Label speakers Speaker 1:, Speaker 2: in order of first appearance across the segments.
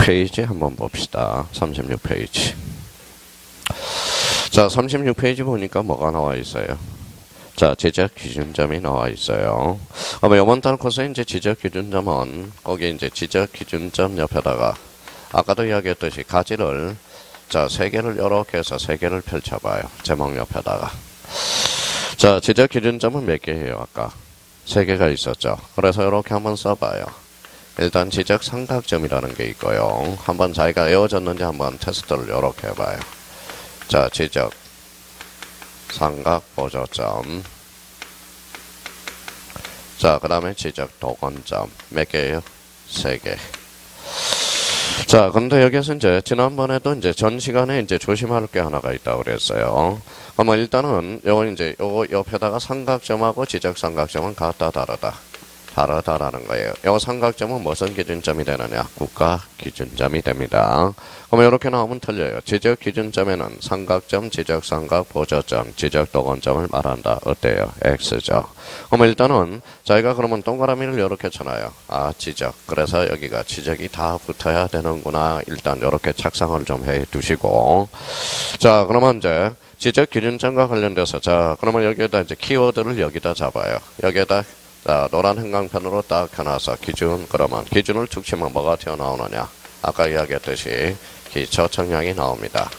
Speaker 1: 36페이지 한번 봅시다. 36페이지. 자, 36페이지 보니까 뭐가 나와 있어요? 자, 지적 기준점이 나와 있어요. 그러면 이번 달 코스에 이제 지적 기준점은 거기 이제 지적 기준점 옆에다가 아까도 이야기했듯이 가지를 자, 3개를 이렇게 해서 3개를 펼쳐봐요. 제목 옆에다가. 자, 지적 기준점은 몇 개예요? 아까 3개가 있었죠. 그래서 이렇게 한번 써봐요. 일단 지적 삼각점이라는 게 있고요. 한번 자기가 외워졌는지 한번 테스트를 이렇게 해봐요. 자, 지적 삼각 보조점. 자, 그 다음에 지적 도건점. 몇 개예요? 3개. 자, 근데 여기서 이제 지난번에도 이제 전 시간에 이제 조심할 게 하나가 있다고 그랬어요. 그러면 일단은 요거 이제 요거 옆에다가 삼각점하고 지적 삼각점은 같다 다르다. 다르다라는 거예요. 요 삼각점은 무슨 기준점이 되느냐? 국가 기준점이 됩니다. 그러면 이렇게 나오면 틀려요. 지적 기준점에는 삼각점, 지적 삼각, 보조점, 지적 도건점을 말한다. 어때요? X죠. 그러면 일단은 저희가 그러면 동그라미를 이렇게 쳐놔요. 아, 지적. 그래서 여기가 지적이 다 붙어야 되는구나. 일단 이렇게 착상을 좀 해 두시고. 자, 그러면 이제 지적 기준점과 관련돼서 자, 그러면 여기에다 이제 키워드를 여기다 잡아요. 여기에다 자, 노란 형광펜으로 딱 켜놔서 기준, 그러면 기준을 툭 치면 뭐가 튀어나오느냐? 아까 이야기했듯이 기초 청량이 나옵니다.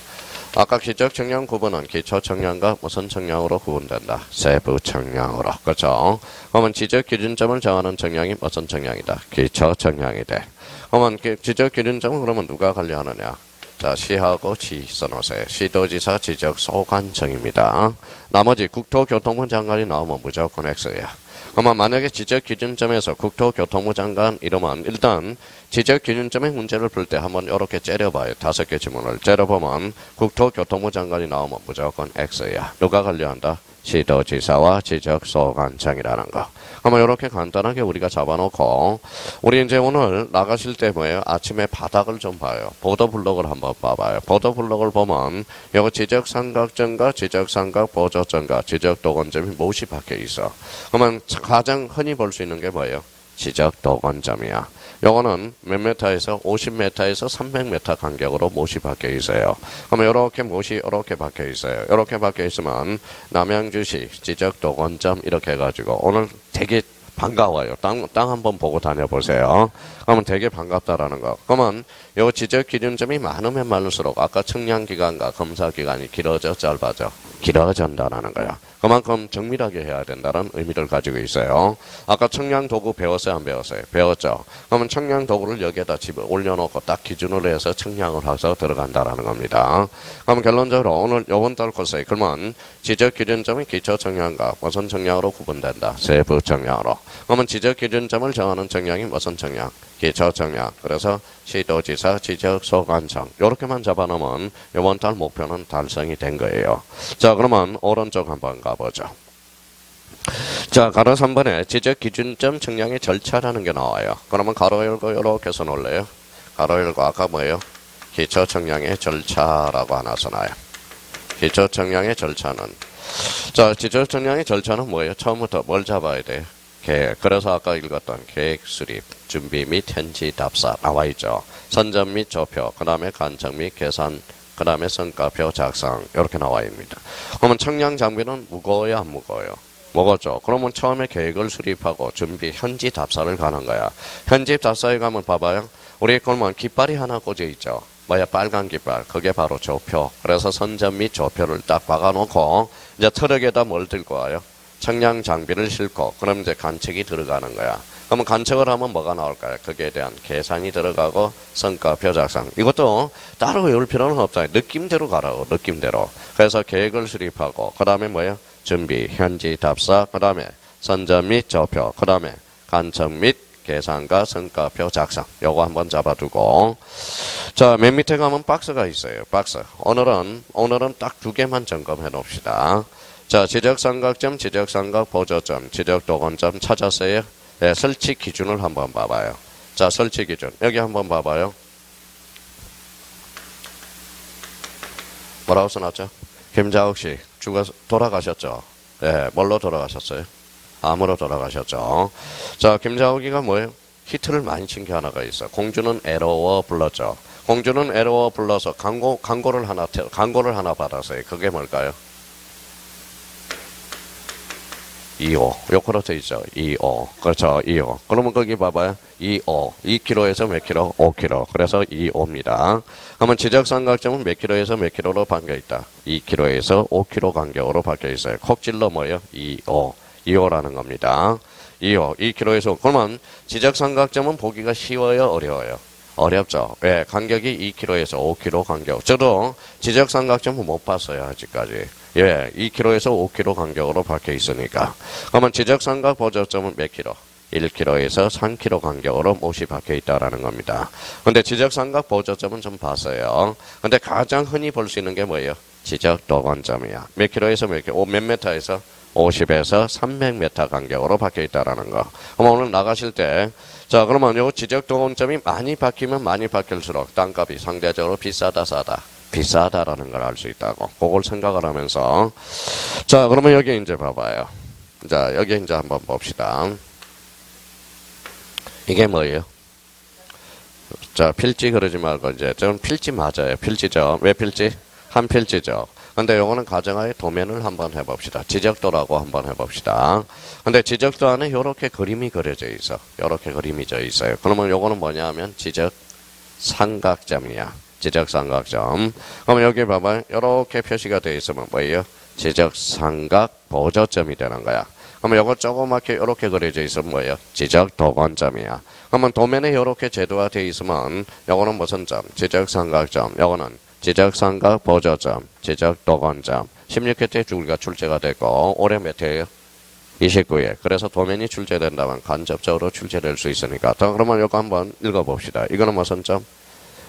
Speaker 1: 아까 기적 청량 구분은 기초 청량과 무슨 청량으로 구분된다? 세부 청량으로. 그렇죠? 그러면 지적 기준점을 정하는 청량이 무슨 청량이다? 기초 청량이 돼. 그러면 지적 기준점은 그러면 누가 관리하느냐? 자, 시하고 지 써놓으세요. 시도지사 지적 소관청입니다. 나머지 국토교통부 장관이 나오면 무조건 X야. 그러면 만약에 지적 기준점에서 국토교통부 장관 이러면 일단 지적 기준점의 문제를 풀 때 한번 이렇게 째려봐요. 5개 지문을 째려보면 국토교통부 장관이 나오면 무조건 X야. 누가 관리한다? 시도지사와 지적소관청이라는 거. 그러면 이렇게 간단하게 우리가 잡아놓고 우리 이제 오늘 나가실 때 뭐예요? 아침에 바닥을 좀 봐요. 보도블록을 한번 봐봐요. 보도블록을 보면 이거 지적삼각점과 지적삼각 보조점과 지적도건점이 못이 박혀 있어. 그러면 가장 흔히 볼 수 있는 게 뭐예요? 지적도건점이야. 요거는 몇 메타에서 50m에서 300m 간격으로 못이 박혀 있어요. 그러면 이렇게 못이 이렇게 박혀 있어요. 이렇게 박혀 있으면 남양주시 지적도건점 이렇게 해가지고 오늘 되게 반가워요. 땅 한번 보고 다녀보세요. 그러면 되게 반갑다라는 거. 그러면 요 지적 기준점이 많으면 많을수록 아까 측량기간과 검사기간이 길어져 짧아져? 길어진다라는 거야. 그만큼 정밀하게 해야 된다는 의미를 가지고 있어요. 아까 청량 도구 배웠어요? 안 배웠어요? 배웠죠? 그러면 청량 도구를 여기에다 집에 올려놓고 딱 기준으로 해서 청량을 해서 들어간다라는 겁니다. 그럼 결론적으로 오늘 요번 달 코스에 그러면 지적 기준점이 기초 청량과 무슨 청량으로 구분된다? 세부 청량으로. 그러면 지적 기준점을 정하는 청량이 무슨 청량? 기초 청량. 그래서 시도지사 지적소관청 이렇게만 잡아놓으면 이번 달 목표는 달성이 된 거예요. 자, 그러면 오른쪽 한번 가보죠. 자, 가로 3번에 지적 기준점 청량의 절차라는 게 나와요. 그러면 가로 열고 이렇게 써놓을래요? 가로 열고 아까 뭐예요? 기초 청량의 절차라고 하나 써놔요. 기초 청량의 절차는 자, 지적 청량의 절차는 뭐예요? 처음부터 뭘 잡아야 돼요? 계획. 그래서 아까 읽었던 계획 수립, 준비 및 현지 답사 나와 있죠. 선점 및 조표, 그 다음에 간청 및 계산, 그 다음에 성과표 작성 이렇게 나와 있습니다. 그러면 청량 장비는 무거워요, 안 무거워요? 무겁죠. 그러면 처음에 계획을 수립하고 준비, 현지 답사를 가는 거야. 현지 답사에 가면 봐봐요. 우리 그러면 깃발이 하나 꽂혀 있죠. 뭐야, 빨간 깃발. 그게 바로 조표. 그래서 선점 및 조표를 딱 박아놓고 이제 트럭에다 뭘 들고 와요? 청량 장비를 싣고 그럼 이제 관측이 들어가는 거야. 그러면 관측을 하면 뭐가 나올까요? 거기에 대한 계산이 들어가고 성과표 작성. 이것도 따로 외울 필요는 없어요. 느낌대로 가라고, 느낌대로. 그래서 계획을 수립하고 그 다음에 뭐예요? 준비, 현지 답사, 그 다음에 선점 및 조표, 그 다음에 관측 및 계산과 성과표 작성. 요거 한번 잡아두고 자, 맨 밑에 가면 박스가 있어요. 박스. 오늘은 딱 2개만 점검해 놓읍시다. 자, 지적삼각점, 지적삼각 보조점, 지적도건점 찾았어요? 네, 설치 기준을 한번 봐봐요. 자, 설치 기준. 여기 한번 봐봐요. 뭐라고 써놨죠? 김자옥 씨, 돌아가셨죠? 네, 뭘로 돌아가셨어요? 암으로 돌아가셨죠? 자, 김자옥이가 뭐예요? 히트를 많이 친 게 하나가 있어. 공주는 에러워 불렀죠. 공주는 에러워 불러서 광고를 하나 받았어요. 그게 뭘까요? 2호. 요코로 돼 있죠. 2호. 그렇죠. 2호. 그러면 거기 봐봐요. 2호. 2km에서 몇 킬로? 5km. 그래서 2호입니다. 그러면 지적삼각점은 몇 킬로에서 몇 킬로로 바뀌어 있다? 2km에서 5km 간격으로 바뀌어 있어요. 콕 찔러 뭐예요? 2호. 2호라는 겁니다. 2호. 2km에서. 그러면 지적삼각점은 보기가 쉬워요? 어려워요? 어렵죠. 예, 간격이 2km에서 5km 간격. 저도 지적삼각점은 못 봤어요, 아직까지. 예, 2km에서 5km 간격으로 박혀 있으니까. 그러면 지적삼각 보조점은 몇 킬로? 1km에서 3km 간격으로 못이 박혀 있다라는 겁니다. 근데 지적삼각 보조점은 좀 봤어요. 근데 가장 흔히 볼 수 있는 게 뭐예요? 지적도관점이야. 몇 킬로에서 몇 킬로? 몇 메타에서? 50에서 300m 간격으로 박혀 있다라는 거. 그럼 오늘 나가실 때, 자, 그러면 요 지적도관점이 많이 박히면 많이 박힐수록 땅값이 상대적으로 비싸다, 싸다. 비싸다라는 걸 알 수 있다고. 그걸 생각을 하면서. 자, 그러면 여기 이제 봐봐요. 자, 여기 이제 한번 봅시다. 이게 뭐예요? 자, 필지 그러지 말고 이제, 저는 필지 맞아요. 필지죠. 왜 필지? 한 필지죠. 근데 요거는 가정하에 도면을 한번 해봅시다. 지적도라고 한번 해봅시다. 근데 지적도 안에 요렇게 그림이 그려져 있어. 요렇게 그림이 져 있어요. 그러면 요거는 뭐냐 하면 지적삼각점이야. 지적삼각점. 그러면 여기 봐봐요. 요렇게 표시가 되어 있으면 뭐예요? 지적삼각 보조점이 되는 거야. 그러면 요거 조그맣게 요렇게 그려져 있으면 뭐예요? 지적도관점이야. 그러면 도면에 요렇게 제도화 되어 있으면 요거는 무슨 점? 지적삼각점. 요거는 지적삼각 보조점, 지적도관점. 16회 줄기가 출제가 됐고 올해 몇 회예요? 29회. 그래서 도면이 출제된다면 간접적으로 출제될 수 있으니까. 자, 그러면 요거 한번 읽어봅시다. 이거는 무슨 점?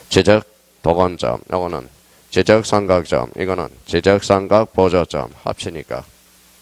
Speaker 1: 지적도관점. 요거는 지적삼각점. 이거는 지적삼각 보조점. 합치니까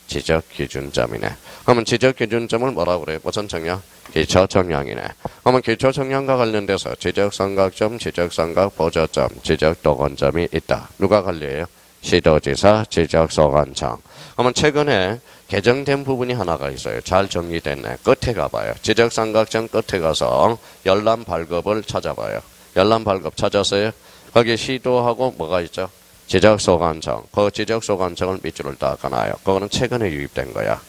Speaker 1: 지적기준점이네. 그러면 지적기준점을 뭐라고 그래요? 무슨 청량? 기초청량이네. 그러면 기초청량과 관련돼서 지적삼각점, 지적삼각 보조점, 지적도관점이 있다. 누가 관리해요? 시도지사, 지적소관청. 그러면 최근에 개정된 부분이 하나가 있어요. 잘 정리됐네. 끝에 가봐요. 지적삼각점 끝에 가서 열람 발급을 찾아봐요. 열람 발급 찾았어요? 거기 시도하고 뭐가 있죠? 지적소관청. 그 지적소관청을 밑줄을 닦아놔요. 그거는 최근에 유입된 거야.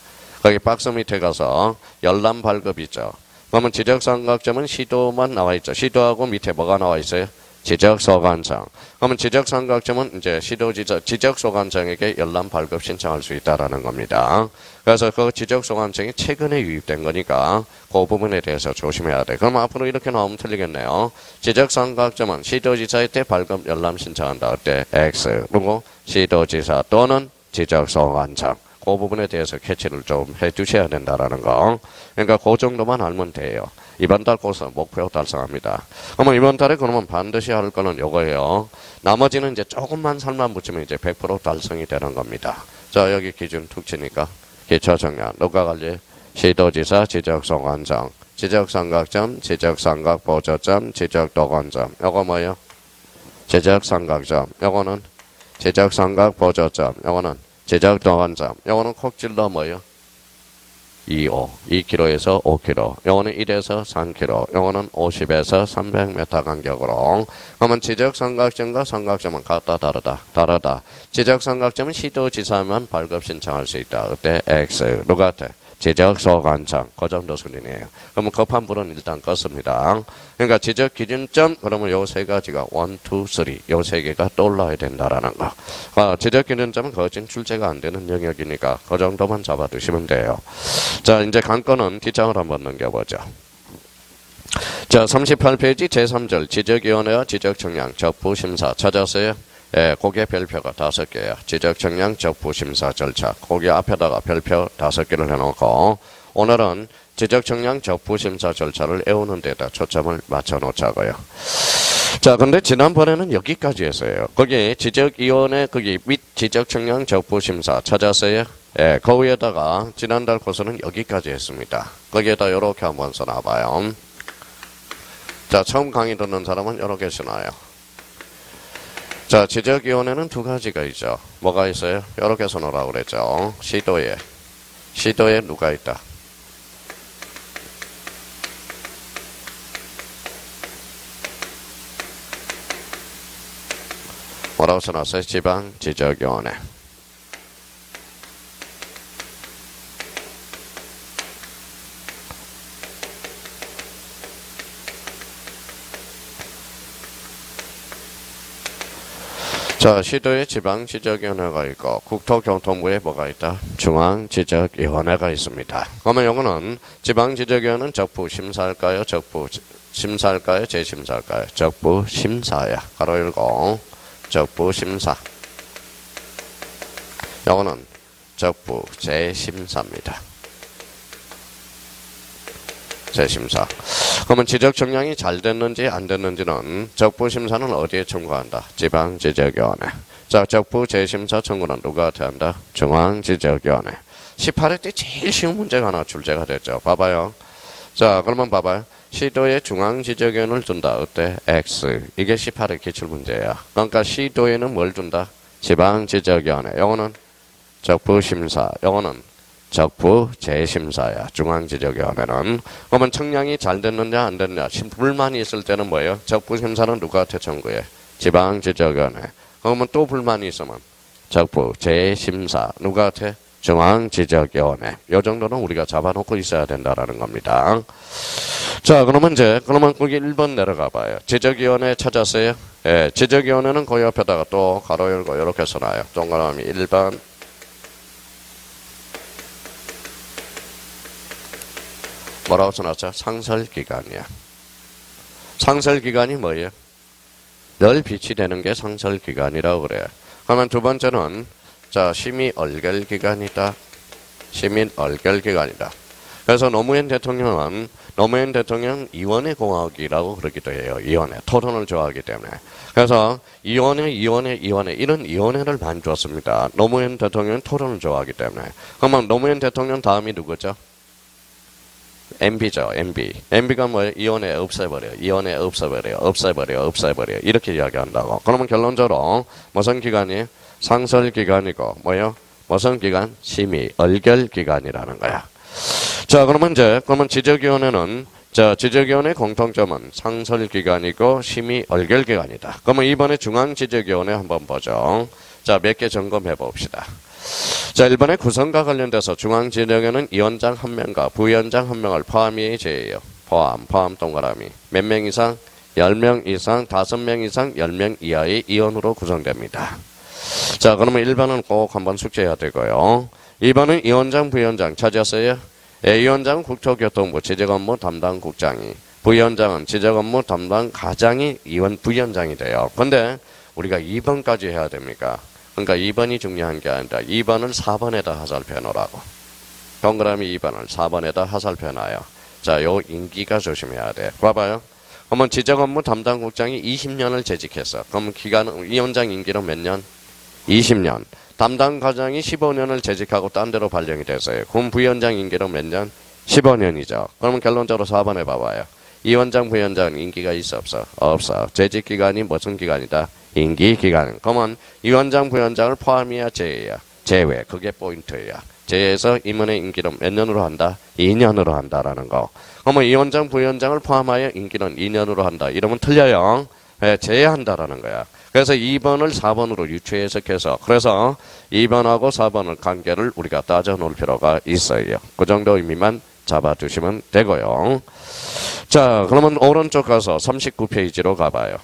Speaker 1: 거기 박스 밑에 가서 열람 발급 있죠. 그러면 지적삼각점은 시도만 나와 있죠. 시도하고 밑에 뭐가 나와 있어요? 지적소관청. 그러면 지적삼각점은 이제 시도지사, 지적소관청에게 열람 발급 신청할 수 있다라는 겁니다. 그래서 그 지적소관청이 최근에 유입된 거니까 그 부분에 대해서 조심해야 돼. 그럼 앞으로 이렇게 나오면 틀리겠네요. 지적삼각점은 시도지사에 때 발급 열람 신청한다. 그때 X. 그리고 시도지사 또는 지적소관청. 그 부분에 대해서 캐치를 좀 해주셔야 된다라는 거. 그러니까 그 정도만 알면 돼요. 이번 달 고사 목표 달성합니다. 그러면 이번 달에 그러면 반드시 할 거는 요거예요. 나머지는 이제 조금만 살만 붙이면 이제 100% 달성이 되는 겁니다. 자, 여기 기준 툭 치니까 기초청량, 누가 관리? 시도지사, 지적소관청, 지적삼각점, 지적삼각보조점, 지적도관점. 요거 뭐예요? 지적삼각점. 요거는 지적삼각보조점. 요거는 지적도관점. 요거는 콕 찔러 뭐예요? 2호, 2km에서 5km. 요거는 1에서 3km. 요거는 50에서 300m 간격으로. 그러면 지적삼각점과 삼각점은 같다, 다르다? 다르다. 지적삼각점은 시도지사만 발급 신청할 수 있다. 그때 X. 누가 같아? 지적소관청. 그 정도 수준이에요. 그러면 급한 불은 일단 껐습니다. 그러니까 지적기준점, 그러면 요 세 가지가 1, 2, 3. 요 세 개가 떠올라야 된다라는 거. 지적기준점은 거진 출제가 안 되는 영역이니까 그 정도만 잡아두시면 돼요. 자, 이제 관건은 뒷장을 한번 넘겨보죠. 자, 38페이지 제3절 지적위원회와 지적청량 적부심사 찾았어요? 예, 거기에 별표가 5개예요. 지적청량 적부심사 절차. 거기 앞에다가 별표 5개를 해놓고 오늘은 지적청량 적부심사 절차를 외우는 데다 초점을 맞춰놓자고요. 자, 근데 지난번에는 여기까지 했어요. 거기 지적위원회 거기 및 지적청량 적부심사 찾았어요? 예, 그 위에다가 지난달 코스는 여기까지 했습니다. 거기에다 요렇게 한번 써놔봐요. 자, 처음 강의 듣는 사람은 요렇게 써놔요. 자, 지적위원회는 두 가지가 있죠. 뭐가 있어요? 요렇게 써놓으라고 그랬죠. 시도에 누가 있다? 뭐라고 써놨어요? 지방지적위원회. 자, 시도에 지방지적위원회가 있고 국토교통부에 뭐가 있다? 중앙지적위원회가 있습니다. 그러면 이거는 지방지적위원회는 적부심사할까요? 적부심사할까요? 재심사할까요? 적부심사야. 가로 열고 적부심사. 이거는 적부재심사입니다. 재심사. 그러면 지적 정량이 잘 됐는지 안 됐는지는 적부심사는 어디에 청구한다? 지방지적위원회. 자, 적부재심사 청구는 누구한테 한다? 중앙지적위원회. 18회 때 제일 쉬운 문제가 하나 출제가 됐죠. 봐봐요. 자, 그러면 봐봐요. 시도에 중앙지적위원회를 둔다. 어때? X. 이게 18회 기출문제야. 그러니까 시도에는 뭘 둔다? 지방지적위원회. 요거는 적부심사. 요거는 적부재심사야. 중앙지적위원회는. 그러면 청량이 잘 됐느냐 안 됐느냐. 불만이 있을 때는 뭐예요? 적부심사는 누구한테 청구해? 지방지적위원회. 그러면 또 불만이 있으면 적부재심사. 누구한테? 중앙지적위원회. 요 정도는 우리가 잡아놓고 있어야 된다라는 겁니다. 자, 그러면 거기 1번 내려가 봐요. 지적위원회 찾았어요? 예, 지적위원회는 그 옆에다가 또 가로 열고 이렇게 써놔요. 동그라미 1번. 뭐라고 써놨죠? 상설기간이야. 상설기간이 뭐예요? 늘 빛이 되는 게 상설기간이라고 그래요. 그러면 두 번째는 자, 심의얼결기간이다. 심의얼결기간이다. 그래서 노무현 대통령은 이원회 공화국이라고 그러기도 해요. 이원회. 토론을 좋아하기 때문에. 그래서 이런 이원회를 많이 줬습니다. 노무현 대통령은 토론을 좋아하기 때문에. 그러면 노무현 대통령 다음이 누구죠? MB죠. MB가 뭐예요? 이원회 없애버려. 없애버려. 이렇게 이야기한다고. 그러면 결론적으로 무슨 기간이? 상설기간이고 뭐예요? 무슨 기간? 심의얼결기간이라는 거야. 자, 그러면 지적위원회는 지적위원회 공통점은 상설기간이고 심의얼결기간이다. 그러면 이번에 중앙지적위원회 한번 보죠. 자, 몇 개 점검해 봅시다. 자, 1번에 구성과 관련돼서 중앙지적위원회는 위원장 1명과 부위원장 1명을 포함이 제예요. 포함 동그라미. 몇 명 이상? 10명 이상, 5명 이상, 10명 이하의 위원으로 구성됩니다. 자, 그러면 1번은 꼭 한번 숙제해야 되고요. 2번은 위원장, 부위원장 찾았어요? 예, 위원장은 국토교통부 지적업무 담당 국장이, 부위원장은 지적업무 담당 과장이 부위원장이 돼요. 근데 우리가 2번까지 해야 됩니까? 그러니까 2번이 중요한 게 아니라 2번을 4번에다 하살표 놓으라고. 동그라미 2번을 4번에다 하살표 놔요. 자, 요 임기가 조심해야 돼. 봐봐요. 그러면 지적업무 담당 국장이 20년을 재직했어. 그럼 위원장 임기는 몇 년? 20년. 담당 과장이 15년을 재직하고 딴 데로 발령이 됐어요. 그럼 부위원장 임기는 몇 년? 15년이죠. 그러면 결론적으로 4번에 봐봐요. 위원장, 부위원장 임기가 있어 없어? 없어. 재직 기간이 무슨 기간이다? 임기 기간. 그러면 위원장, 부위원장을 포함이야 제외야? 제외. 그게 포인트야. 제외해서 임원의 임기는 몇 년으로 한다? 2년으로 한다라는 거. 그러면 위원장, 부위원장을 포함하여 임기는 2년으로 한다. 이러면 틀려요. 네, 제외한다라는 거야. 그래서 2번을 4번으로 유추 해석해서 그래서 2번하고 4번을 관계를 우리가 따져 놓을 필요가 있어요. 그 정도 의미만 잡아두시면 되고요. 자, 그러면 오른쪽 가서 39페이지로 가봐요.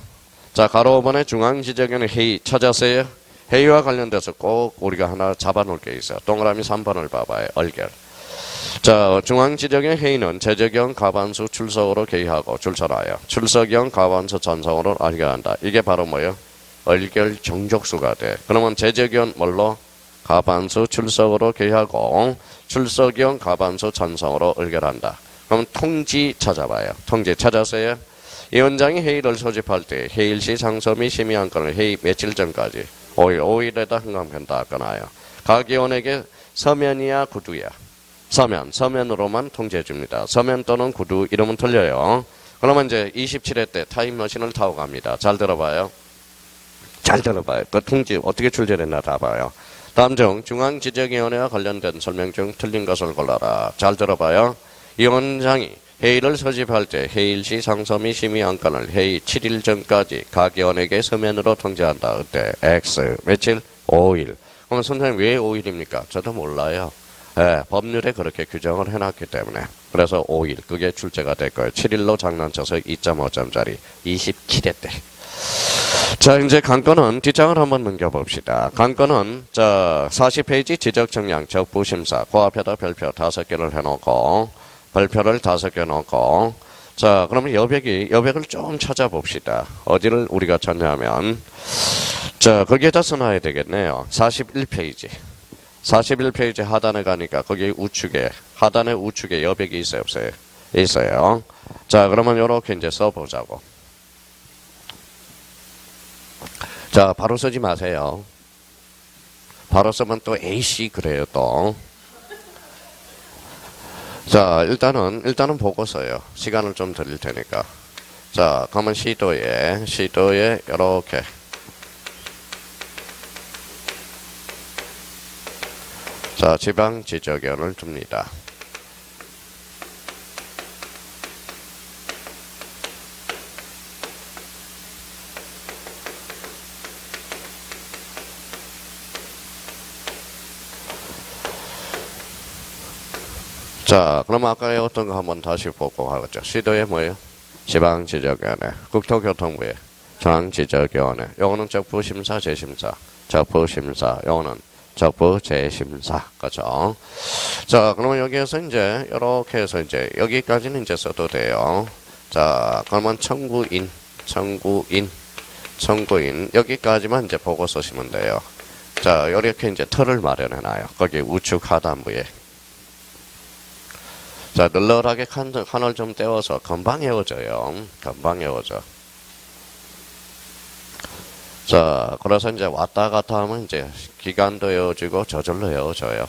Speaker 1: 자, 가로 5번에 중앙지적위원회 회의 찾았어요? 회의와 관련돼서 꼭 우리가 하나 잡아놓을 게 있어요. 동그라미 3번을 봐봐요. 얼결. 자, 중앙지적위원회 회의는 재적위원 과반수 출석으로 개의하고 줄서놔요. 출석위원 과반수 전성으로 얼결한다. 이게 바로 뭐예요? 얼결 정족수가 돼. 그러면 재적위원 뭘로? 과반수 출석으로 개의하고 출석위원 과반수 전성으로 얼결한다. 그럼 통지 찾아봐요. 통지 찾았어요? 위원장이 회의를 소집할 때 회의일시 장소 및 심의안건을 회의 며칠 전까지 5일에다 흥감한다 끊어요. 각 위원에게 서면이야 구두야? 서면으로만 통지해 줍니다. 서면 또는 구두 이러면 틀려요. 그러면 이제 27회 때 타임머신을 타고 갑니다. 잘 들어봐요. 그 통지 어떻게 출제됐나 다 봐요. 다음 중 중앙지적위원회와 관련된 설명 중 틀린 것을 골라라. 잘 들어봐요. 위원장이 회의를 소집할 때 회의일시 상소및 심의 안건을 회의 7일 전까지 각 의원에게 서면으로 통지한다. 어때? X. 며칠? 5일. 그럼 선생님 왜 5일입니까? 저도 몰라요. 예, 법률에 그렇게 규정을 해놨기 때문에. 그래서 5일. 그게 출제가 될 거예요. 7일로 장난쳐서 2.5점짜리 27회 때. 자, 이제 관건은 뒷장을 한번 넘겨봅시다. 관건은 40페이지 지적정량 적부심사 그 앞에다 별표 5개를 해놓고 별표를 5개 놓고 자, 그러면 여백을 좀 찾아봅시다. 어디를 우리가 찾냐면 자, 거기에다 써놔야 되겠네요. 41페이지. 41페이지 하단에 가니까 거기 하단에 우측에 여백이 있어요, 없어요? 있어요. 자, 그러면 요렇게 이제 써보자고. 자, 바로 쓰지 마세요. 바로 쓰면 또 AC 그래요, 또. 자, 일단은 보고 써요. 시간을 좀 드릴 테니까. 자, 그러면 시도에, 요렇게. 자, 지방 지적위원을 둡니다. 자, 그럼 아까 어떤 거 한번 다시 보고 하겠죠. 시도에 뭐예요? 지방지적위원회, 국토교통부에 중앙지적위원회. 요거는 적부심사, 재심사. 적부심사, 요거는 적부재심사. 그죠? 자, 그러면 여기에서 이제, 요렇게 해서 이제, 여기까지는 이제 써도 돼요. 자, 그러면 청구인. 여기까지만 이제 보고 쓰시면 돼요. 자, 이렇게 이제 틀을 마련해놔요. 거기 우측 하단부에. 자, 널널하게 칸을 좀 떼워서 금방 헤어져요. 금방 헤어져. 자, 그래서 이제 왔다 갔다 하면 이제 기간도 헤어지고 저절로 헤어져요.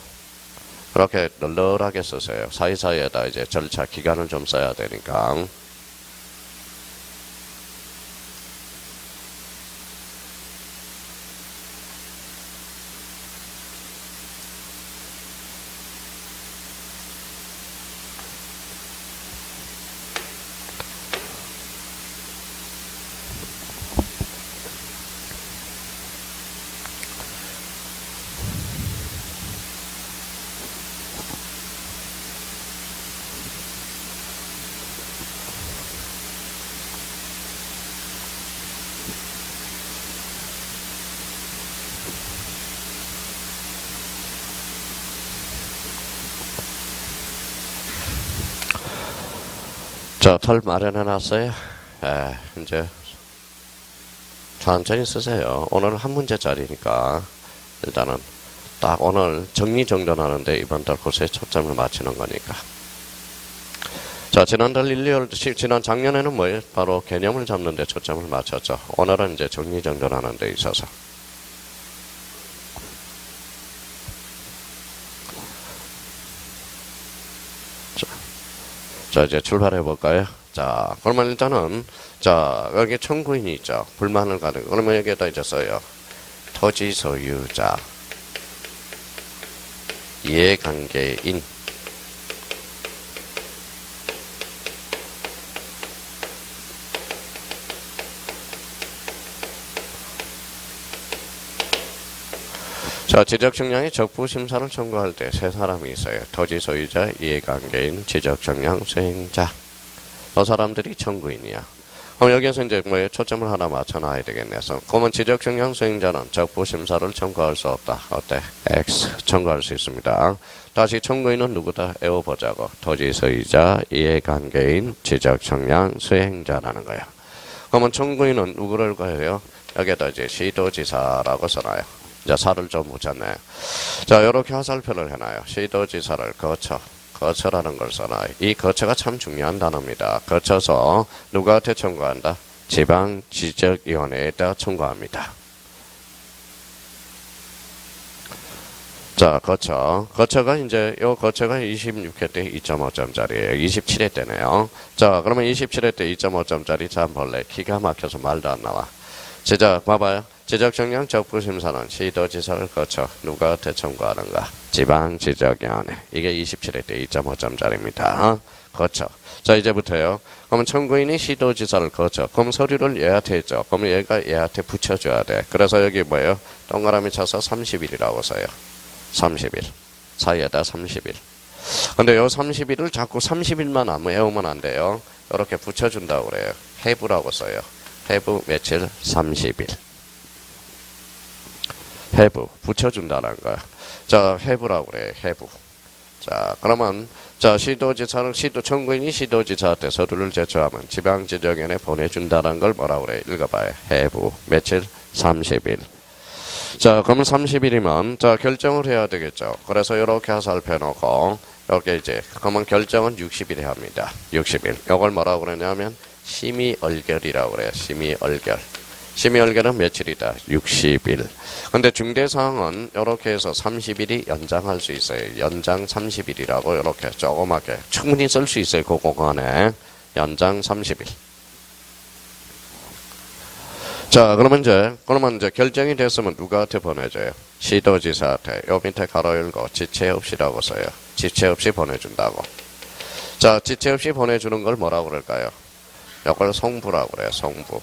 Speaker 1: 그렇게 널널하게 쓰세요. 사이사이에다 이제 절차 기간을 좀 써야 되니까. 자, 털 마련해놨어요. 이제 천천히 쓰세요. 오늘 한 문제짜리니까 일단은 딱 오늘 정리정돈하는데 이번 달 곳에 초점을 맞추는 거니까. 자, 지난달 1, 2월, 지난 작년에는 뭐예요? 바로 개념을 잡는 데 초점을 맞췄죠. 오늘은 이제 정리정돈하는 데 있어서. 자, 이제 출발해 볼까요? 자, 그러면 일단은, 자, 여기 청구인이 있죠. 불만을 가는, 그러면 여기에다 이제 써요. 토지 소유자, 이해관계인, 자, 지적청량이 적부심사를 청구할 때 세 사람이 있어요. 토지 소유자, 이해관계인, 지적청량 수행자. 저 사람들이 청구인이야. 그럼 여기에서 이제 뭐에 초점을 하나 맞춰놔야 되겠네. 그러면 지적청량 수행자는 적부심사를 청구할 수 없다. 어때? X. 청구할 수 있습니다. 다시 청구인은 누구다? 외워보자고. 토지 소유자, 이해관계인, 지적청량 수행자라는 거야. 그러면 청구인은 누구를 거예요? 여기에다 이제 시도지사라고 써놔요. 이제 살을 좀 묻혔네. 자, 요렇게 화살표를 해놔요. 시도지사를 거쳐라는 걸 써놔요. 이 거쳐가 참 중요한 단어입니다. 거쳐서 누구한테 청구한다? 지방지적위원회에다 청구합니다. 자, 거쳐가 이제 요 거쳐가 26회 때 2.5점짜리예요. 27회 때네요. 자, 그러면 27회 때 2.5점짜리 자 볼래. 기가 막혀서 말도 안 나와. 제자 봐봐요. 지적청량 적부심사는 시도지사를 거쳐 누구한테 청구하는가? 지방지적위원회. 이게 27회 때 2.5점짜리입니다. 거쳐. 자, 이제부터요. 그러면 청구인이 시도지사를 거쳐. 그럼 서류를 얘한테 했죠. 그럼 얘가 얘한테 붙여줘야 돼. 그래서 여기 뭐예요? 동그라미 쳐서 30일이라고 써요. 30일. 사이에다 30일. 근데 요 30일을 자꾸 30일만 외우면 안 돼요. 이렇게 붙여준다고 그래요. 해부라고 써요. 해부 며칠? 30일. 해부. 붙여준다는 거야. 자, 해부라고 그래요. 해부. 자, 그러면, 자, 시도지사는 청구인이 시도지사한테 서류를 제출하면 지방지적위원회에 보내준다는 걸 뭐라고 그래요? 읽어봐요. 해부. 며칠? 30일. 자, 그러면 30일이면, 자, 결정을 해야 되겠죠. 그래서 이렇게 화살표 놓고, 이렇게 이제, 그러면 결정은 60일에 합니다. 60일. 이걸 뭐라고 그러냐면, 심의얼결이라고 그래요. 심의얼결. 심의얼결은 며칠이다? 60일. 근데 중대사항은 이렇게 해서 30일이 연장할 수 있어요. 연장 30일이라고 이렇게 조그맣게 충분히 쓸 수 있어요. 그 공간에. 연장 30일. 자, 그러면 이제 결정이 됐으면 누구한테 보내줘요? 시도지사한테. 요 밑에 가로 열고 지체 없이라고 써요. 지체 없이 보내준다고. 자, 지체 없이 보내주는 걸 뭐라고 그럴까요? 이걸 송부라고 그래요. 송부.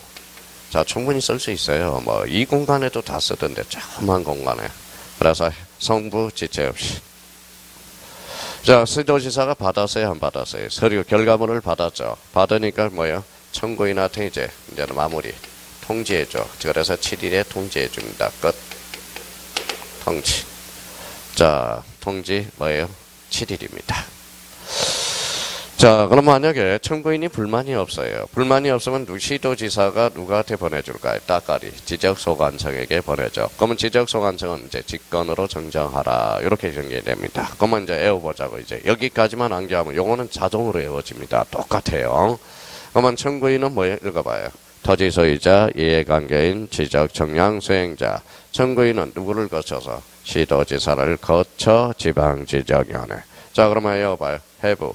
Speaker 1: 자, 충분히 쓸 수 있어요. 뭐, 이 공간에도 다 쓰던데, 조그만 공간에. 그래서 송부 지체 없이. 자, 시도지사가 받았어요? 안 받았어요? 서류 결과물을 받았죠. 받으니까 뭐예요? 청구인한테 이제는 마무리. 통지해줘. 그래서 7일에 통지해줍니다. 끝. 통지. 자, 통지 뭐예요? 7일입니다. 자, 그럼 만약에 청구인이 불만이 없어요. 불만이 없으면 시도지사가 누구한테 보내줄까요? 따까리. 지적소관청에게 보내죠. 그러면 지적소관청은 이제 직권으로 정정하라. 이렇게 정리됩니다. 그러면 이제 외워보자고. 이제 여기까지만 암기하면 요거는 자동으로 외워집니다. 똑같아요. 그러면 청구인은 뭐예요? 읽어봐요. 토지소유자, 이해관계인, 지적청량 수행자. 청구인은 누구를 거쳐서? 시도지사를 거쳐 지방지적위원회. 자, 그러면 외워봐요. 해부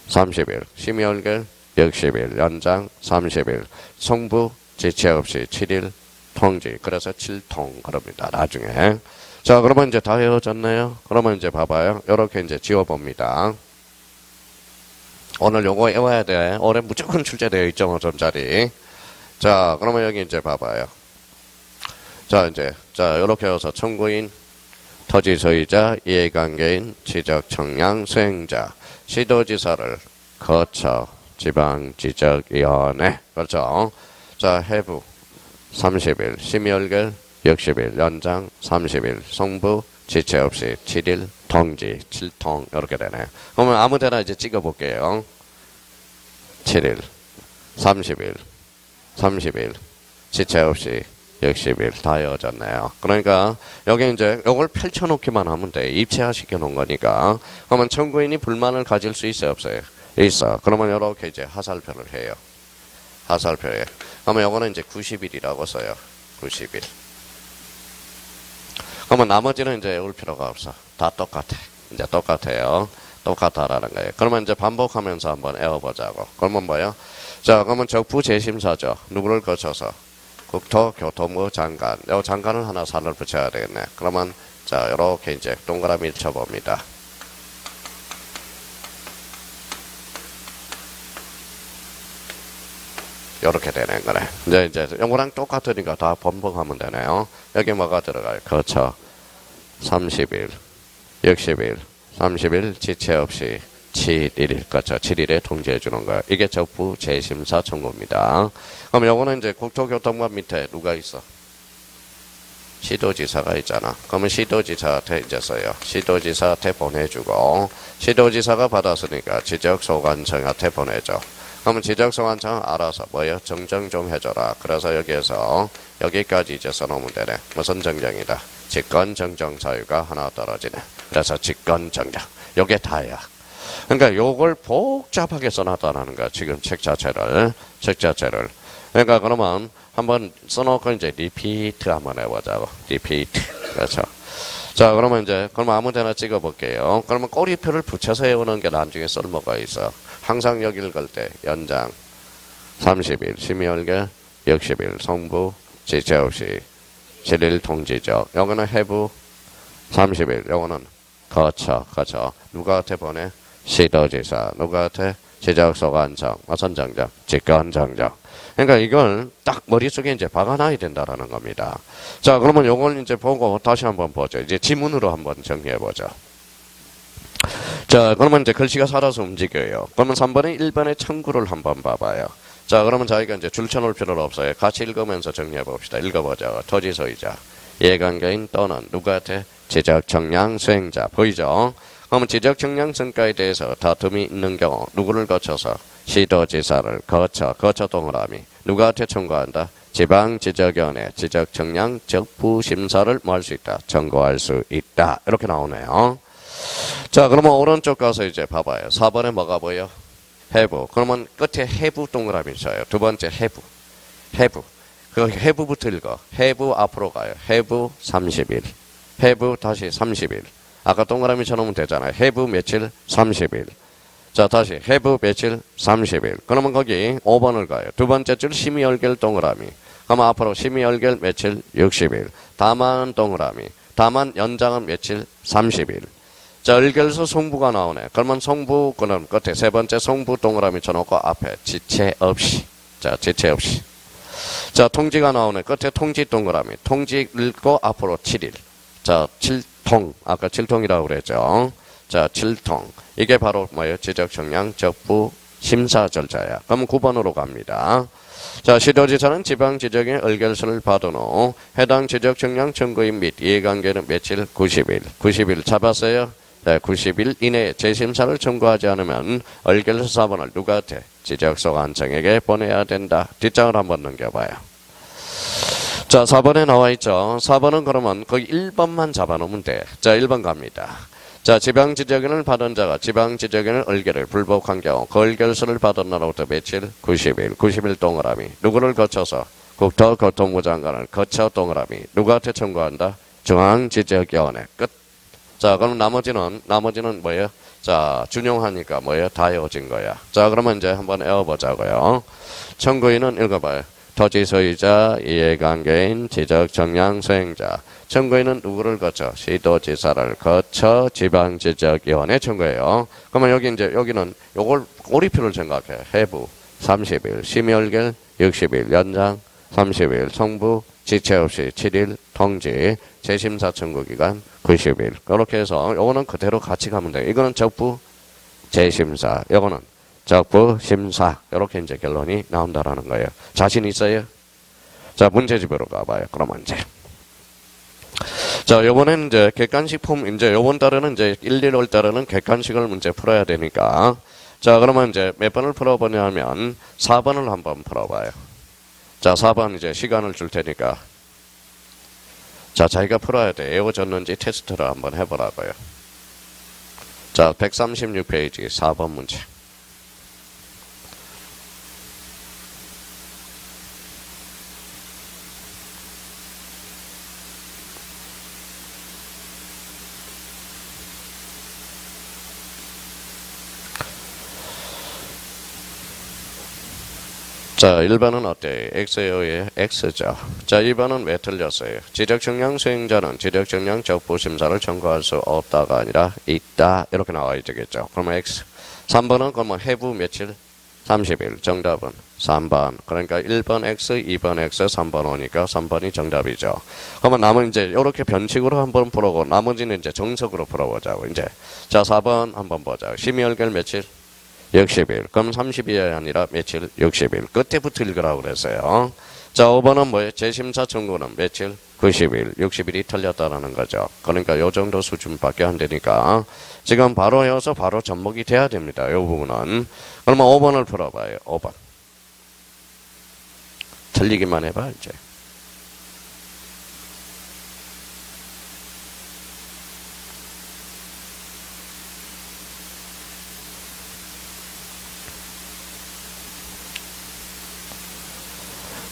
Speaker 1: 30일, 심의얼결 60일, 연장 30일, 송부 지체 없이 7일, 통지. 그래서 7통 그럽니다. 나중에. 자, 그러면 이제 다 외워졌네요. 그러면 이제 봐봐요. 이렇게 이제 지워봅니다. 오늘 요거 외워야 돼. 올해 무조건 출제되어 있죠. 5점짜리. 자, 그러면 여기 이제 봐봐요. 자, 자, 요렇게 해서 청구인, 토지소유자, 이해관계인, 지적청량 수행자, 시도지사를 거쳐 지방지적위원회. 그렇죠. 자, 해부 30일, 심의얼결 60일, 연장 30일, 송부 지체 없이 7일, 통지 7통 이렇게 되네. 그러면 아무데나 이제 찍어볼게요. 7일, 30일, 지체 없이 60일 다 이어졌네요. 그러니까 여기 이제 이걸 펼쳐놓기만 하면 돼. 입체화시켜 놓은 거니까. 그러면 청구인이 불만을 가질 수 있어요, 없어요? 있어. 그러면 이렇게 이제 하살표를 해요. 하살표에. 그러면 이거는 이제 90일이라고 써요. 90일. 그러면 나머지는 이제 외울 필요가 없어. 다 똑같아. 이제 똑같아요. 똑같다라는 거예요. 그러면 이제 반복하면서 한번 외워보자고. 그러면 뭐예요? 자, 그러면 적부재심사죠. 누구를 거쳐서? 국토교통부 장관. 요 장관은 하나 산을 붙여야 되겠네. 그러면 자, 요렇게 이제 동그라미 쳐봅니다. 요렇게 되는 거네. 이제 요거랑 똑같으니까 다 번복하면 되네요. 여기 뭐가 들어가요? 거쳐 30일, 60일, 30일 지체 없이 7일, 그렇죠. 7일에 통지해 주는 거예요. 이게 적부 재심사 청구입니다. 그럼 요거는 이제 국토교통부 밑에 누가 있어? 시도지사가 있잖아. 그러면 시도지사한테 이제 써요. 시도지사한테 보내주고, 시도지사가 받았으니까 지적소관청한테 보내줘. 그러면 지적소관청은 알아서 뭐예요? 정정 좀 해줘라. 그래서 여기에서 여기까지 이제 써놓으면 되네. 무슨 정정이다? 직권정정 사유가 하나 떨어지네. 그래서 직권정정. 요게 다야. 그러니까 요걸 복잡하게 써놨다는 거야. 지금 책 자체를. 그러니까 그러면 한번 써놓고 이제 리피트 한번 해보자고. 리피트. 그렇죠. 자, 그러면 이제 그러면 아무 데나 찍어볼게요. 그러면 꼬리표를 붙여서 해오는 게 나중에 쓸모가 있어. 항상 여기 읽을 때 연장 30일, 심의얼결 60일, 송부 지체 없이 7일 통지적. 요거는 have 30일. 요거는 거쳐. 누구한테 보내? 시도지사. 누구한테? 지적소관청, 선정적, 직권정적. 그러니까 이걸 딱 머릿속에 이제 박아놔야 된다라는 겁니다. 자, 그러면 요걸 이제 보고 다시 한번 보죠. 이제 지문으로 한번 정리해 보죠. 자, 그러면 이제 글씨가 살아서 움직여요. 그러면 3번에 1번의 청구를 한번 봐봐요. 자, 그러면 저희가 이제 줄 쳐놓을 필요는 없어요. 같이 읽으면서 정리해 봅시다. 읽어보죠. 토지소유자, 이해관계인 또는 누구한테? 지적청량 수행자. 보이죠? 그러면 지적청량성과에 대해서 다툼이 있는 경우 누구를 거쳐서? 시도지사를 거쳐 동그라미. 누구한테 청구한다? 지방지적위원회 지적청량 적부심사를 뭐 할 수 있다? 청구할 수 있다. 이렇게 나오네요. 자, 그러면 오른쪽 가서 이제 봐봐요. 4번에 뭐가 보여? have. 그러면 끝에 have 동그라미 있어요. 두 번째 have. 그 have부터 읽어. have 앞으로 가요. have 30일. have 다시 30일. 아까 동그라미 쳐놓으면 되잖아요. have 며칠? 30일. 자, 다시 have 며칠? 30일. 그러면 거기 5번을 가요. 두 번째 줄 심의열결 동그라미. 그러면 앞으로 심의열결 며칠? 60일. 다만 동그라미. 다만 연장은 며칠? 30일. 자, 열결서 송부가 나오네. 그러면 송부, 그럼 끝에 세 번째 송부 동그라미 쳐놓고 앞에 지체 없이. 자, 지체 없이. 자, 통지가 나오네. 끝에 통지 동그라미. 통지 읽고 앞으로 7일. 자, 7통. 아까 7통이라고 그랬죠. 자, 7통. 이게 바로 뭐예요? 지적청량 적부 심사 절차야. 그럼 9번으로 갑니다. 자, 시도지사는 지방지적의 의결서를 받은 후 해당 지적청량 청구인 및 이해관계는 며칠? 90일. 90일 잡았어요? 네, 90일 이내에 재심사를 청구하지 않으면 의결서 4번을 누구한테? 지적소관청에게 보내야 된다. 뒷장을 한번 넘겨봐요. 자, 4번에 나와 있죠. 4번은 그러면 거기 1번만 잡아놓으면 돼. 자, 1번 갑니다. 자, 지방지적인을 받은 자가 지방지적인의 의결을 불복한 경우 그 의결서를 받은 날로부터 며칠? 90일 동그라미. 누구를 거쳐서? 국토교통부 장관을 거쳐 동그라미. 누구한테 청구한다? 중앙지적위원회. 끝. 자, 그럼 나머지는 뭐예요? 자, 준용하니까 뭐예요? 다 외워진 거야. 자, 그러면 이제 한번 외워보자고요. 청구인은 읽어봐요. 토지소유자, 이해관계인, 지적청량 수행자. 청구인은 누구를 거쳐? 시도지사를 거쳐 지방지적위원회 청구해요. 그러면 여기는 요걸 꼬리표를 생각해. have 30일, 심의열결 60일, 연장 30일, 송부 지체 없이 7일, 통지, 재심사 청구기간 90일. 그렇게 해서 요거는 그대로 같이 가면 돼요. 이거는 적부 재심사, 요거는 적부 심사. 이렇게 이제 결론이 나온다라는 거예요. 자신 있어요? 자, 문제집으로 가봐요. 그러면 이제. 자, 요번에는 이제 객관식 폼, 이제 요번 달에는 이제 1, 2월 달에는 객관식을 문제 풀어야 되니까. 자, 그러면 이제 몇 번을 풀어보냐면 4번을 한번 풀어봐요. 자, 4번 이제 시간을 줄 테니까. 자, 자기가 풀어야 돼. 외워졌는지 테스트를 한번 해보라고요. 자, 136페이지 4번 문제. 자, 1번은 어때요? X예요? X죠. 자, 2번은 왜 틀렸어요? 지적청량 수행자는 지적청량 적부심사를 청구할 수 없다가 아니라 있다. 이렇게 나와야 되겠죠. 그러면 X. 3번은 그러면 have 며칠? 30일. 정답은 3번. 그러니까 1번 X, 2번 X, 3번 오니까 3번이 정답이죠. 그러면 남은 이제 이렇게 변칙으로 한번 풀어보고 나머지는 이제 정석으로 풀어보자고. 이제. 자, 4번 한번 보자. 심의열결 며칠? 60일. 그럼 30일이 아니라 며칠? 60일. 끝에부터 읽으라고 그랬어요. 자, 5번은 뭐예요? 재심사 청구는 며칠? 90일. 60일이 틀렸다라는 거죠. 그러니까 요 정도 수준밖에 안 되니까 지금 바로 외워서 바로 접목이 돼야 됩니다. 요 부분은. 그러면 5번을 풀어봐요. 5번. 틀리기만 해봐 이제.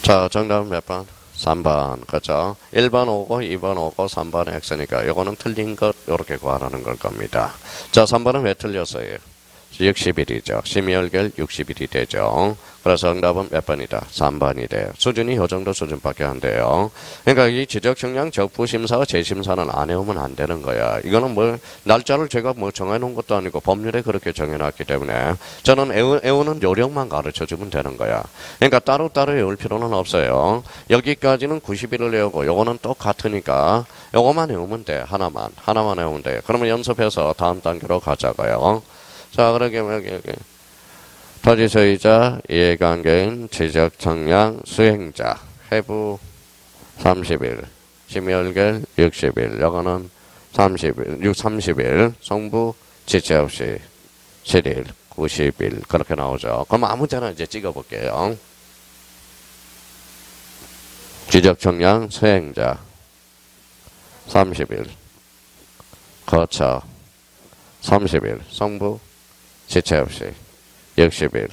Speaker 1: 자, 정답은 몇 번? 3번. 그죠? 1번 오고 2번 오고 3번 X니까 요거는 틀린 것 요렇게 구하라는 걸 겁니다. 자, 3번은 왜 틀렸어요? 60일이죠. 심의열결 60일이 되죠. 그래서 응답은 몇 번이다? 3번이 돼요. 수준이 이 정도 수준밖에 안 돼요. 그러니까 이 지적청량 적부심사와 재심사는 안 해오면 안 되는 거야. 이거는 뭐 날짜를 제가 뭐 정해놓은 것도 아니고 법률에 그렇게 정해놨기 때문에 저는 애우는 요령만 가르쳐주면 되는 거야. 그러니까 따로따로 외울 필요는 없어요. 여기까지는 90일을 외우고 요거는 똑같으니까 요거만 외우면 돼. 하나만 외우면 돼. 그러면 연습해서 다음 단계로 가자고요. 자, 그러게 여기 토지소유자, 이해관계인, 지적청량, 수행자, 해부 30일, 심의열결 60일, 요거는 30일, 성부 지체 없이 7일, 90일 그렇게 나오죠. 그럼 아무 데나 이제 찍어볼게요. 지적청량, 수행자 30일, 거처 30일, 성부 지체 없이 60일,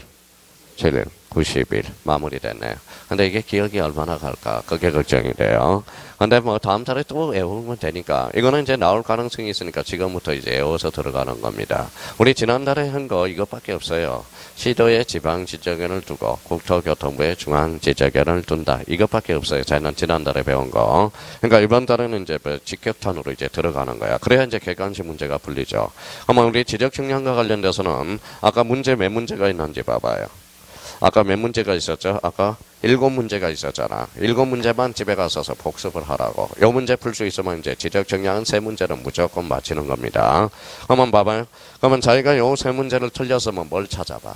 Speaker 1: 7일, 90일 마무리됐네요. 근데 이게 기억이 얼마나 갈까? 그게 걱정이 돼요. 근데 뭐 다음 달에 또 외우면 되니까 이거는 이제 나올 가능성이 있으니까 지금부터 이제 외워서 들어가는 겁니다. 우리 지난달에 한 거 이것밖에 없어요. 시도에 지방지적연을 두고 국토교통부에 중앙지적연을 둔다. 이것밖에 없어요. 저희는 지난달에 배운 거. 그러니까 이번 달에는 이제 직격탄으로 이제 들어가는 거야. 그래야 이제 객관식 문제가 풀리죠. 그러면 우리 지적청량과 관련돼서는 아까 문제 몇 문제가 있는지 봐봐요. 아까 몇 문제가 있었죠? 아까 7문제가 있었잖아. 7문제만 집에 가서서 복습을 하라고. 요 문제 풀 수 있으면 이제 지적청량은 3문제는 무조건 맞히는 겁니다. 한번 봐봐요. 그러면 자기가 요 3문제를 틀렸으면 뭘 찾아봐?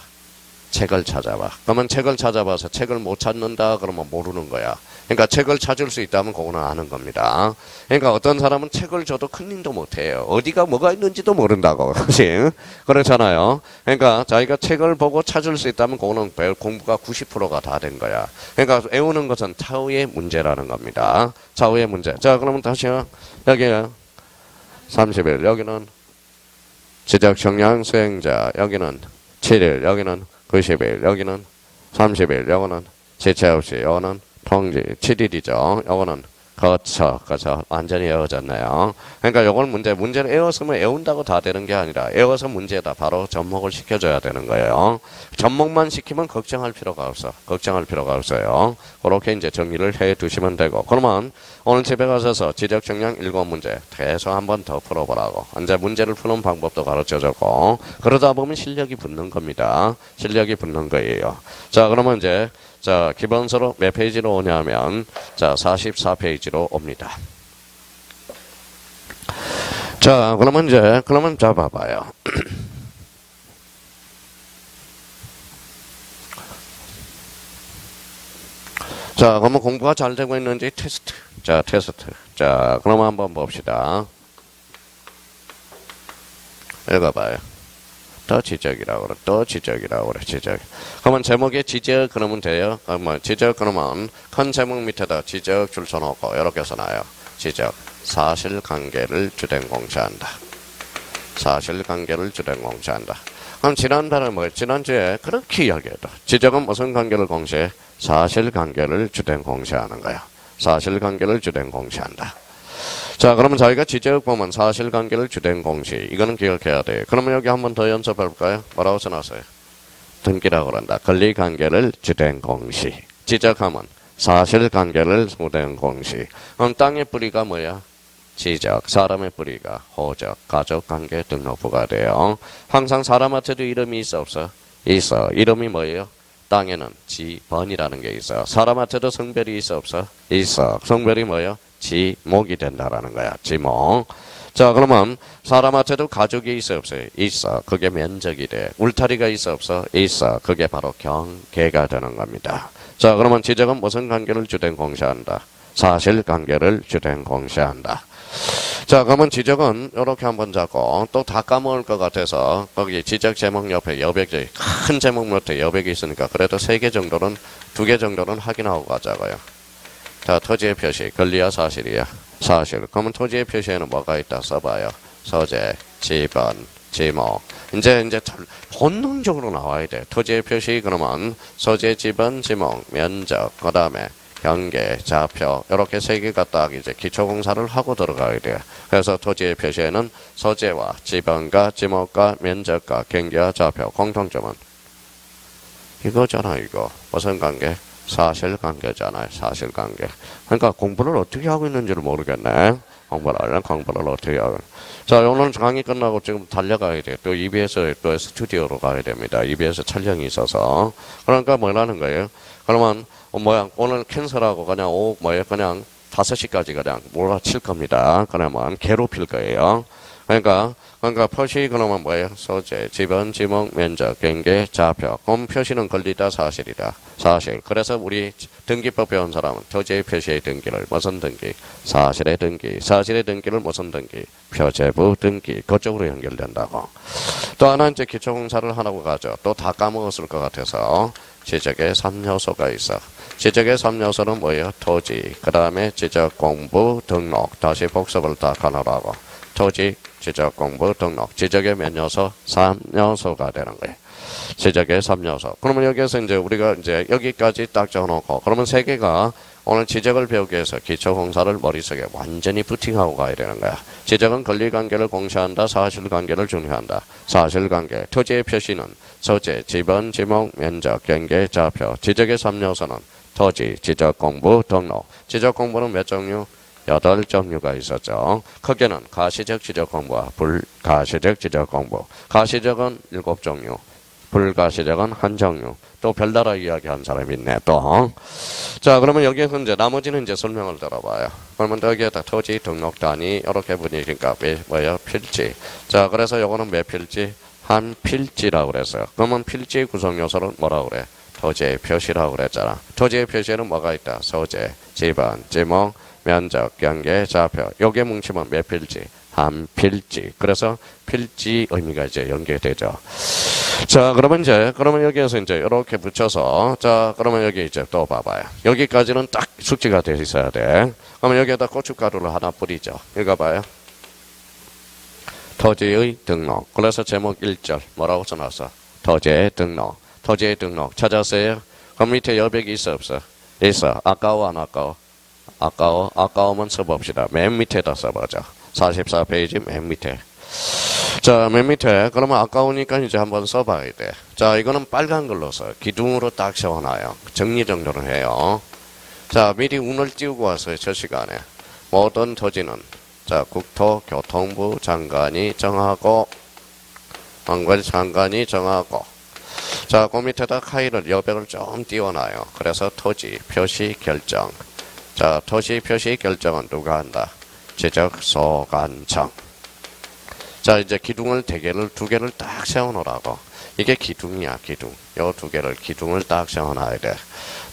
Speaker 1: 책을 찾아봐. 그러면 책을 찾아봐서 책을 못 찾는다 그러면 모르는 거야. 그러니까 책을 찾을 수 있다면 그거는 아는 겁니다. 그러니까 어떤 사람은 책을 줘도 큰 일도 못해요. 어디가 뭐가 있는지도 모른다고. 그렇지? 그렇잖아요. 그러니까 자기가 책을 보고 찾을 수 있다면 그거는 공부가 90%가 다 된 거야. 그러니까 외우는 것은 차후의 문제라는 겁니다. 차후의 문제. 자, 그러면 다시요. 여기 30일. 여기는 지적청량 수행자. 여기는 7일. 여기는 90일. 여기는 30일. 여기는 지체 없이. 여기는 통지 7일이죠. 요거는 거쳐 완전히 외워졌네요. 그러니까 요걸 문제를 외웠으면 외운다고 다 되는 게 아니라 외워서 문제에다 바로 접목을 시켜줘야 되는 거예요. 접목만 시키면 걱정할 필요가 없어요. 그렇게 이제 정리를 해 두시면 되고. 그러면 오늘 집에 가셔서 지적청량 7문제 계속 한번 더 풀어보라고. 이제 문제를 푸는 방법도 가르쳐줬고, 그러다 보면 실력이 붙는 겁니다. 실력이 붙는 거예요. 자, 그러면 이제 자, 기본서로 몇 페이지로 오냐면, 자, 44페이지로 옵니다. 자, 그러면 자, 봐봐요. 자, 그러면 공부가 잘 되고 있는지 테스트. 자, 테스트. 자, 그러면 한번 봅시다. 읽어봐요. 또 지적이라고 그래, 지적. 그러면 제목에 지적 그러면 돼요? 지적 그러면 큰 제목 밑에다 지적 줄 서놓고 이렇게 써놔요. 지적. 사실관계를 주된 공시한다. 사실관계를 주된 공시한다. 그럼 지난주에 그렇게 이야기했다. 지적은 무슨 관계를 공시해? 사실관계를 주된 공시하는 거야. 사실관계를 주된 공시한다. 자, 그러면 저희가 지적 보면 사실관계를 주된 공시. 이거는 기억해야 돼. 그러면 여기 한번 더 연습해 볼까요? 뭐라고 써놨어요? 등기라고 그런다. 권리관계를 주된 공시. 지적하면 사실관계를 주된 공시. 그럼 땅의 뿌리가 뭐야? 지적. 사람의 뿌리가 호적, 가족관계 등록부가 돼요. 항상 사람한테도 이름이 있어 없어? 있어. 이름이 뭐예요? 땅에는 지번이라는 게 있어. 사람한테도 성별이 있어 없어? 있어. 성별이 뭐예요? 지목이 된다라는 거야. 지목. 자, 그러면 사람한테도 가족이 있어 없어요? 있어. 그게 면적이 돼. 울타리가 있어 없어? 있어. 그게 바로 경계가 되는 겁니다. 자, 그러면 지적은 무슨 관계를 주된 공시한다? 사실관계를 주된 공시한다. 자, 그러면 지적은 이렇게 한번 잡고 또 다 까먹을 것 같아서 거기 지적 제목 옆에 여백이 큰 제목 밑에 여백이 있으니까 그래도 3개 정도는 2개 정도는 확인하고 가자고요. 자, 토지의 표시, 권리야 사실이야? 사실. 그러면 토지의 표시에는 뭐가 있다 써봐요. 소재, 지번, 지목. 이제 본능적으로 나와야 돼. 토지의 표시 그러면 소재, 지번, 지목, 면적, 그 다음에 경계, 좌표 이렇게 세 개가 딱 이제 기초공사를 하고 들어가야 돼요. 그래서 토지의 표시에는 소재와 지방과 지목과 면적과 경계와 좌표 공통점은 이거잖아. 이거 무슨 관계? 사실관계잖아요. 사실관계. 그러니까 공부를 어떻게 하고 있는지를 모르겠네. 공부를 어떻게 하고. 자, 오늘 강의 끝나고 지금 달려가야 돼. 또 EBS 또 스튜디오로 가야 됩니다. EBS 촬영이 있어서. 그러니까 뭐라는 거예요? 그러면 오늘 캔슬하고 그냥 그냥 5시까지 그냥 몰아칠 겁니다. 그러면 괴롭힐 거예요. 그러니까 표시 그러면 뭐예요? 소재, 지번, 지목, 면적, 경계, 좌표. 그럼 표시는 권리다, 사실이다. 사실. 그래서 우리 등기법 배운 사람은 토지의 표시의 등기를 무슨 등기? 사실의 등기. 사실의 등기를 무슨 등기? 표제부 등기. 그쪽으로 연결된다고. 또 하나 이제 기초공사를 하라고 가죠. 또 다 까먹었을 것 같아서 지적의 3요소가 있어. 지적의 3요소는 뭐예요? 토지, 그 다음에 지적 공부, 등록. 다시 복습을 다 가느라고. 토지, 지적 공부, 등록. 지적의 몇 요소? 3요소가 되는 거예요. 지적의 3요소. 그러면 여기에서 이제 우리가 이제 여기까지 딱 적어놓고, 그러면 세 개가 오늘 지적을 배우기 위해서 기초공사를 머릿속에 완전히 부팅하고 가야 되는 거야. 지적은 권리관계를 공시한다, 사실관계를 중요한다. 사실관계. 토지의 표시는 소재, 지번, 지목, 면적, 경계, 좌표. 지적의 3요소는 토지, 지적 공부, 등록. 지적 공부는 몇 종류? 8종류가 있었죠. 크게는 가시적 지적 공부와 불가시적 지적 공부. 가시적은 7종류, 불가시적은 1종류. 또 별나라 이야기한 사람이 있네, 또. 자, 그러면 여기에서 이제 나머지는 이제 설명을 들어봐요. 그러면 여기에다 토지, 등록, 단위, 이렇게 분위기니까 뭐예요? 필지. 자, 그래서 요거는 몇 필지? 한 필지라고 그랬어요. 그러면 필지의 구성 요소는 뭐라고 그래? 토지의 표시라고 그랬잖아. 토지의 표시에는 뭐가 있다? 소재, 지번, 지목, 면적, 경계, 좌표. 요게 뭉치면 몇 필지? 한 필지. 그래서 필지 의미가 이제 연계되죠. 자, 그러면 여기에서 이제 이렇게 붙여서, 자, 그러면 여기 이제 또 봐봐요. 여기까지는 딱 숙지가 돼 있어야 돼. 그러면 여기에다 고춧가루를 하나 뿌리죠. 읽어봐요. 토지의 등록. 그래서 제목 1절 뭐라고 써놨어? 토지의 등록. 토지의 등록 찾았어요? 그 밑에 여백이 있어 없어? 있어. 아까워 안 아까워? 아까우면 써봅시다. 맨 밑에다 써보자. 44페이지 맨 밑에. 자, 맨 밑에. 그러면 아까우니까 이제 한번 써봐야 돼. 자, 이거는 빨간 걸로 써. 기둥으로 딱 세워놔요. 정리정돈을 해요. 자, 미리 운을 띄우고 왔어요. 저 시간에. 모든 토지는, 자, 국토교통부 장관이 정하고, 관광 장관이 정하고, 자, 그 밑에다 카이를, 여백을 좀 띄워놔요. 그래서 토지, 표시, 결정. 자, 토지 표시 결정은 누가 한다? 지적소관청. 자, 이제 기둥을 두 개를 딱 세워놓으라고. 이게 기둥이야, 기둥. 요 두 개를 기둥을 딱 세워놔야 돼.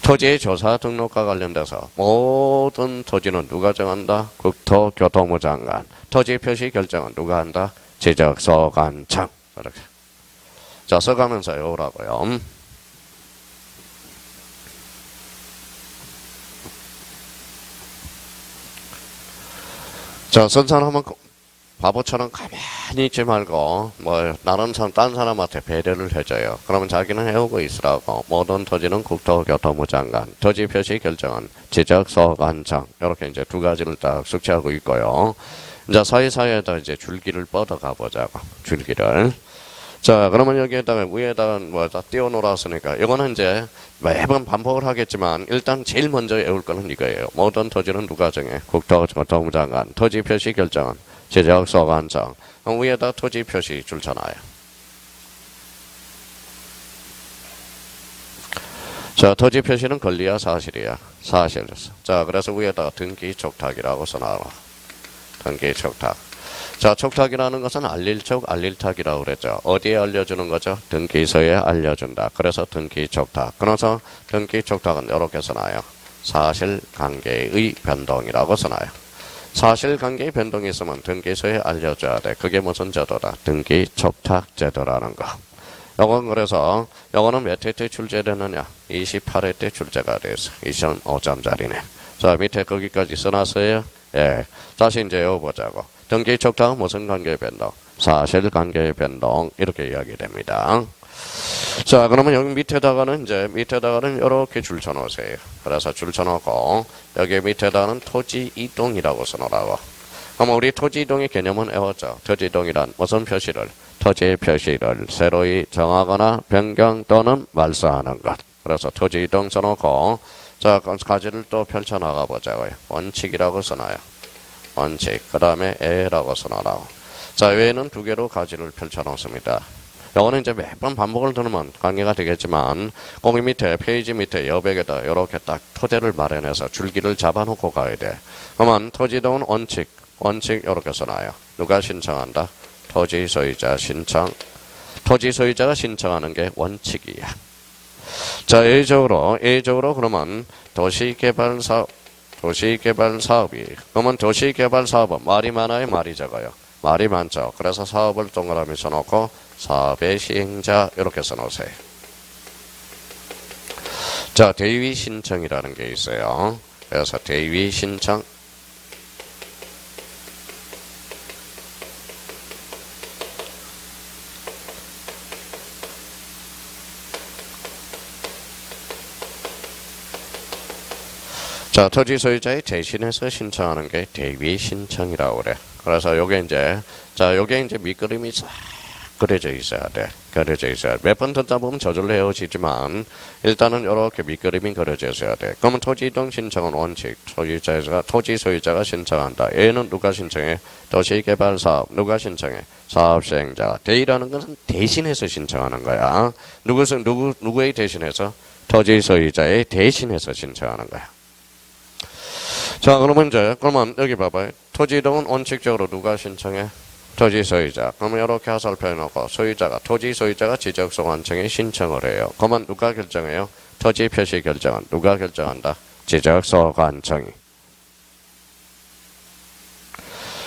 Speaker 1: 토지의 조사 등록과 관련돼서 모든 토지는 누가 정한다? 국토교통부 장관. 토지 표시 결정은 누가 한다? 지적소관청. 이렇게. 자, 써가면서 외우라고요. 자, 쓴 사람은 바보처럼 가만히 있지 말고, 다른 딴 사람한테 배려를 해줘요. 그러면 자기는 해오고 있으라고. 모든 토지는 국토교통부 장관, 토지 표시 결정은 지적소관청. 이렇게 이제 두 가지를 딱 숙지하고 있고요. 이제 사이사이에다 이제 줄기를 뻗어가 보자고. 줄기를. 자, 그러면 여기에다가 위에다가 다 띄워놓았으니까 이거는 이제 매번 반복을 하겠지만 일단 제일 먼저 외울 거는 이거예요. 모든 토지는 누가 정해? 국토교통부 장관. 토지 표시 결정은 지적소관청. 위에다 토지 표시 줄잖아요. 자, 토지 표시는 권리야, 사실이야? 사실. 자, 그래서 위에다가 등기 촉탁이라고 써놔라. 등기 촉탁. 자, 촉탁이라는 것은 알릴촉, 알릴탁이라고 그랬죠. 어디에 알려주는 거죠? 등기소에 알려준다. 그래서 등기 촉탁. 그래서 등기 촉탁은 이렇게 써놔요. 사실관계의 변동이라고 써놔요. 사실관계의 변동이 있으면 등기소에 알려줘야 돼. 그게 무슨 제도다? 등기 촉탁 제도라는 거. 요건 그래서 요거는 몇 회 때 출제되느냐? 28회 때 출제가 돼서 25점짜리네. 자, 밑에 거기까지 써놨어요. 예. 다시 이제 외워보자고. 등기 촉탁은 무슨 관계 변동? 사실관계 변동. 이렇게 이야기됩니다. 자, 그러면 여기 밑에다가는 이렇게 줄 쳐놓으세요. 그래서 줄 쳐놓고, 여기 밑에다가는 토지 이동이라고 써놓으라고. 그럼 우리 토지 이동의 개념은 외웠죠. 토지 이동이란 무슨 표시를? 토지의 표시를 새로이 정하거나 변경 또는 말소하는 것. 그래서 토지 이동 써놓고, 자, 가지를 또 펼쳐나가 보자고요. 원칙이라고 써놔요. 원칙. 그 다음에 애라고 써놔라고. 자, 외에는 두 개로 가지를 펼쳐놓습니다. 요거는 이제 매번 반복을 들으면 관계가 되겠지만, 거기 밑에, 페이지 밑에 여백에다 이렇게 딱 토대를 마련해서 줄기를 잡아놓고 가야 돼. 그러면 토지이동은 원칙 이렇게 써놔요. 누가 신청한다? 토지 소유자 신청. 토지 소유자가 신청하는 게 원칙이야. 자, A적으로 그러면 도시개발 사업이, 그러면 도시개발 사업은 말이 많아요, 말이 적어요? 말이 많죠. 그래서 사업을 동그라미 써놓고 사업의 시행자 이렇게 써놓으세요. 자, 대위 신청이라는 게 있어요. 그래서 대위 신청. 자, 토지 소유자의 대신해서 신청하는 게 대위 신청이라고 그래. 그래서 요게 이제 밑그림이 싹 그려져 있어야 돼. 몇 번 듣다 보면 저절로 헤어지지만, 일단은 이렇게 밑그림이 그려져 있어야 돼. 그러면 토지 이동 신청은 원칙. 토지 소유자가 신청한다. 얘는 누가 신청해? 도시개발 사업. 누가 신청해? 사업 시행자. 대위라는 것은 대신해서 신청하는 거야. 누구의 대신해서? 토지 소유자의 대신해서 신청하는 거야. 자, 그러면 여기 봐봐요. 토지 이동은 원칙적으로 누가 신청해? 토지 소유자. 그러면 이렇게 화살표 해놓고 토지 소유자가 지적소관청에 신청을 해요. 그러면 누가 결정해요? 토지 표시 결정은 누가 결정한다? 지적소관청이.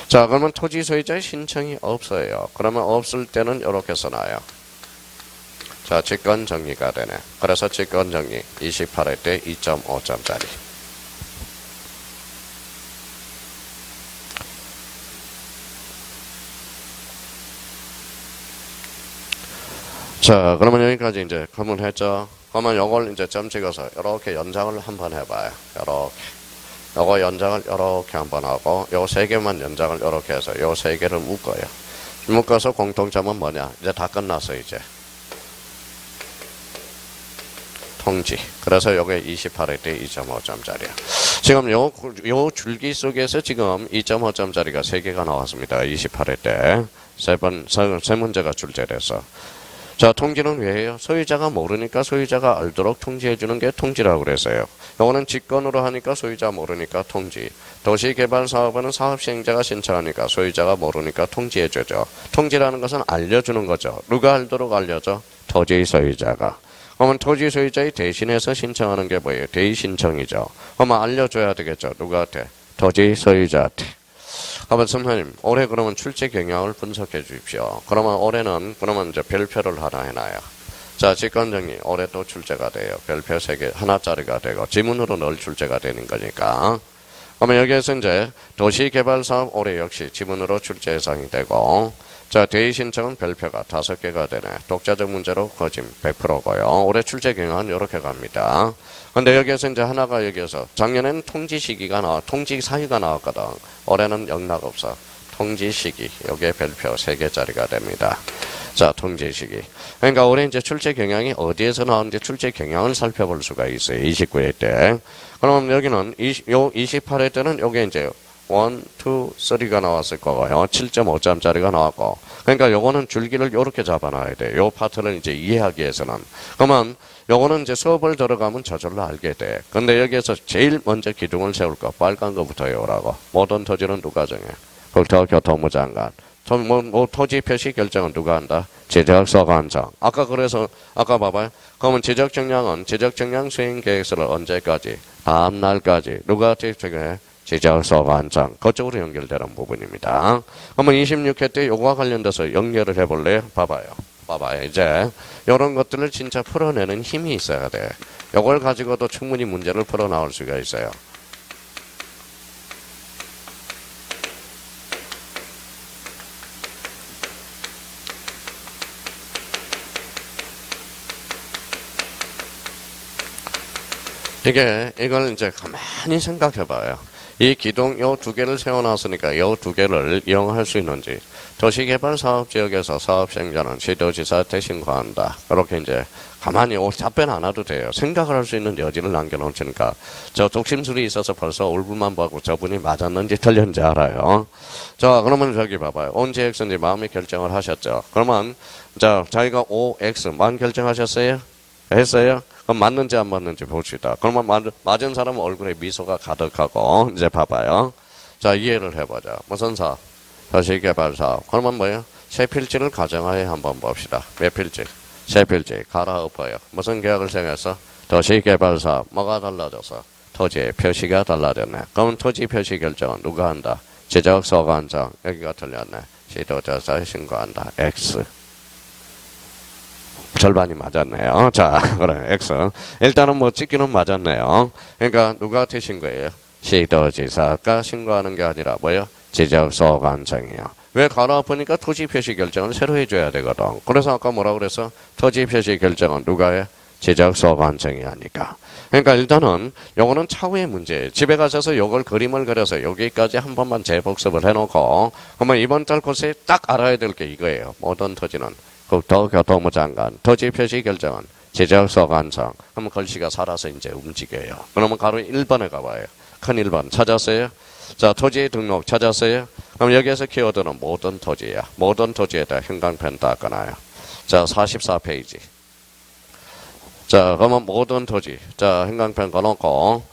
Speaker 1: 자, 그러면 토지 소유자의 신청이 없어요. 그러면 없을 때는 이렇게 써놔요. 자, 직권 정리가 되네. 그래서 직권 정리 28회 때 2.5점짜리. 자, 그러면 여기까지 이제 구문했죠. 그러면 요걸 이제 점 찍어서 이렇게 연장을 한번 해봐요. 요거 연장을 이렇게 한번 하고, 요 세 개만 연장을 이렇게 해서 요 세 개를 묶어요. 묶어서 공통점은 뭐냐? 이제 다 끝났어, 이제. 통지. 그래서 요게 28회 때 2.5점짜리야. 지금 요 줄기 속에서 지금 2.5점짜리가 3개가 나왔습니다. 28회 때. 세 문제가 출제됐어. 자, 통지는 왜 해요? 소유자가 모르니까 소유자가 알도록 통지해주는 게 통지라고 그랬어요. 요거는 직권으로 하니까 소유자 모르니까 통지. 도시개발사업은 사업시행자가 신청하니까 소유자가 모르니까 통지해주죠. 통지라는 것은 알려주는 거죠. 누가 알도록 알려줘? 토지 소유자가. 그러면 토지 소유자의 대신해서 신청하는 게 뭐예요? 대의신청이죠. 그러면 알려줘야 되겠죠. 누구한테? 토지 소유자한테. 그러면 선생님, 올해 그러면 출제 경향을 분석해 주십시오. 그러면 이제 별표를 하나 해놔요. 자, 직권정리 올해 또 출제가 돼요. 별표 3개 하나짜리가 되고 지문으로 늘 출제가 되는 거니까. 그러면 여기에서 이제 도시개발사업 올해 역시 지문으로 출제 예상이 되고, 자, 대의신청은 별표가 5개가 되네. 독자적 문제로 거짐 100%고요. 올해 출제 경향은 이렇게 갑니다. 근데 여기에서 이제 하나가 여기에서 작년에는 통지 사유가 나왔거든. 올해는 영락 없어. 통지 시기. 여기에 별표 3개짜리가 됩니다. 자, 통지 시기. 그러니까 올해 이제 출제 경향이 어디에서 나오는지 출제 경향을 살펴볼 수가 있어요. 29회 때. 그럼 여기는 28회 때는 요게 이제 1, 2, 3가 나왔을 거고요. 7.5점짜리가 나왔고. 그러니까 요거는 줄기를 요렇게 잡아놔야 돼. 요 파트를 이제 이해하기 위해서는. 그러면 요거는 이제 수업을 들어가면 저절로 알게 돼. 근데 여기에서 제일 먼저 기둥을 세울 거 빨간 거부터 외우라고. 모든 토지는 누가 정해? 국토교통부 장관. 토지 표시 결정은 누가 한다? 지적소관청. 아까 봐봐요. 그러면 지적정량 수행 계획서를 언제까지? 다음 날까지. 누구한테 정해? 지적소관청. 그쪽으로 연결되는 부분입니다. 그러면 26회 때 요거와 관련돼서 연결을 해볼래요? 봐봐요. 이제 이런 것들을 진짜 풀어내는 힘이 있어야 돼. 요걸 가지고도 충분히 문제를 풀어 나올 수가 있어요. 이걸 이제 가만히 생각해 봐요. 이 기둥 요 두 개를 세워놨으니까 요 두 개를 이용할 수 있는지. 도시개발사업지역에서 사업시행자는 시도지사한테 신고한다. 그렇게 이제 가만히 답변 안 해도 돼요. 생각을 할 수 있는 여지를 남겨놓으니까 저 독심술이 있어서 벌써 얼굴만 보고 저분이 맞았는지 틀렸는지 알아요. 자, 그러면 저기 봐봐요. 온지X인지 마음의 결정을 하셨죠. 그러면 자, 자기가 OX 만 결정하셨어요? 했어요? 그럼 맞는지 안 맞는지 봅시다. 그러면 맞은 사람은 얼굴에 미소가 가득하고 이제 봐봐요. 자, 이해를 해보자. 무슨 사업? 도시개발 사업. 그러면 뭐예요? 세 필지를 가정하에 한번 봅시다. 몇 필지? 세 필지 갈아엎어요. 무슨 계약을 정해서? 도시개발 사업. 뭐가 달라져서? 토지의 표시가 달라졌네. 그럼 토지 표시 결정은 누가 한다? 지적소관청. 여기가 틀렸네. 시도조사에 신고한다. X. 절반이 맞았네요. 자, 그래, X. 일단은 뭐 찍기는 맞았네요. 그러니까 누구한테 신고해요? 시도지사가 신고하는 게 아니라 뭐예요? 지적소관청이요. 왜 갈아엎으니까 토지 표시 결정을 새로 해줘야 되거든. 그래서 아까 뭐라고 그랬어? 토지 표시 결정은 누가 해? 지적소관청이 하니까. 그러니까 일단은 요거는 차후의 문제예요. 집에 가셔서 요걸 그림을 그려서 여기까지 한 번만 재복습을 해놓고 그러면 이번 달 코스에 딱 알아야 될 게 이거예요. 모든 토지는 국토교통부 장관, 토지 표시 결정은 지적소관청. 그러면 글씨가 살아서 이제 움직여요. 그러면 가로 1번에 가봐요. 큰 1번 찾았어요? 자, 토지 등록 찾았어요? 그럼 여기에서 키워드는 모든 토지야. 모든 토지에다 형광펜 닦아놔요. 자, 44페이지. 자, 그러면 모든 토지. 자, 형광펜 꺼놓고.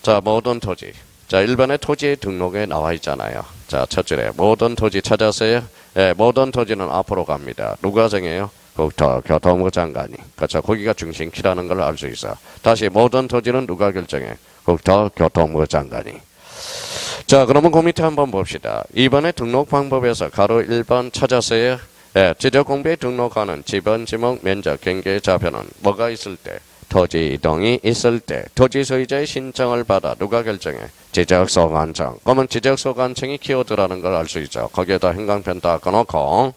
Speaker 1: 자, 모든 토지. 자, 1번에 토지 등록에 나와 있잖아요. 자, 첫 줄에 모든 토지 찾았어요? 예, 모든 토지는 앞으로 갑니다. 누가 정해요? 국토교통부 장관이. 그렇죠. 거기가 중심키라는 걸 알 수 있어. 다시 모든 토지는 누가 결정해? 국토교통부 장관이. 자, 그러면 그 밑에 한번 봅시다. 이번에 등록 방법에서 가로 1번 찾았어요? 예, 지적공부에 등록하는 지번, 지목, 면적, 경계, 좌표는 뭐가 있을 때? 토지 이동이 있을 때 토지 소유자의 신청을 받아 누가 결정해? 지적소관청. 그러면 지적소관청이 키워드라는 걸 알 수 있죠. 거기에다 형광펜 닦아놓고.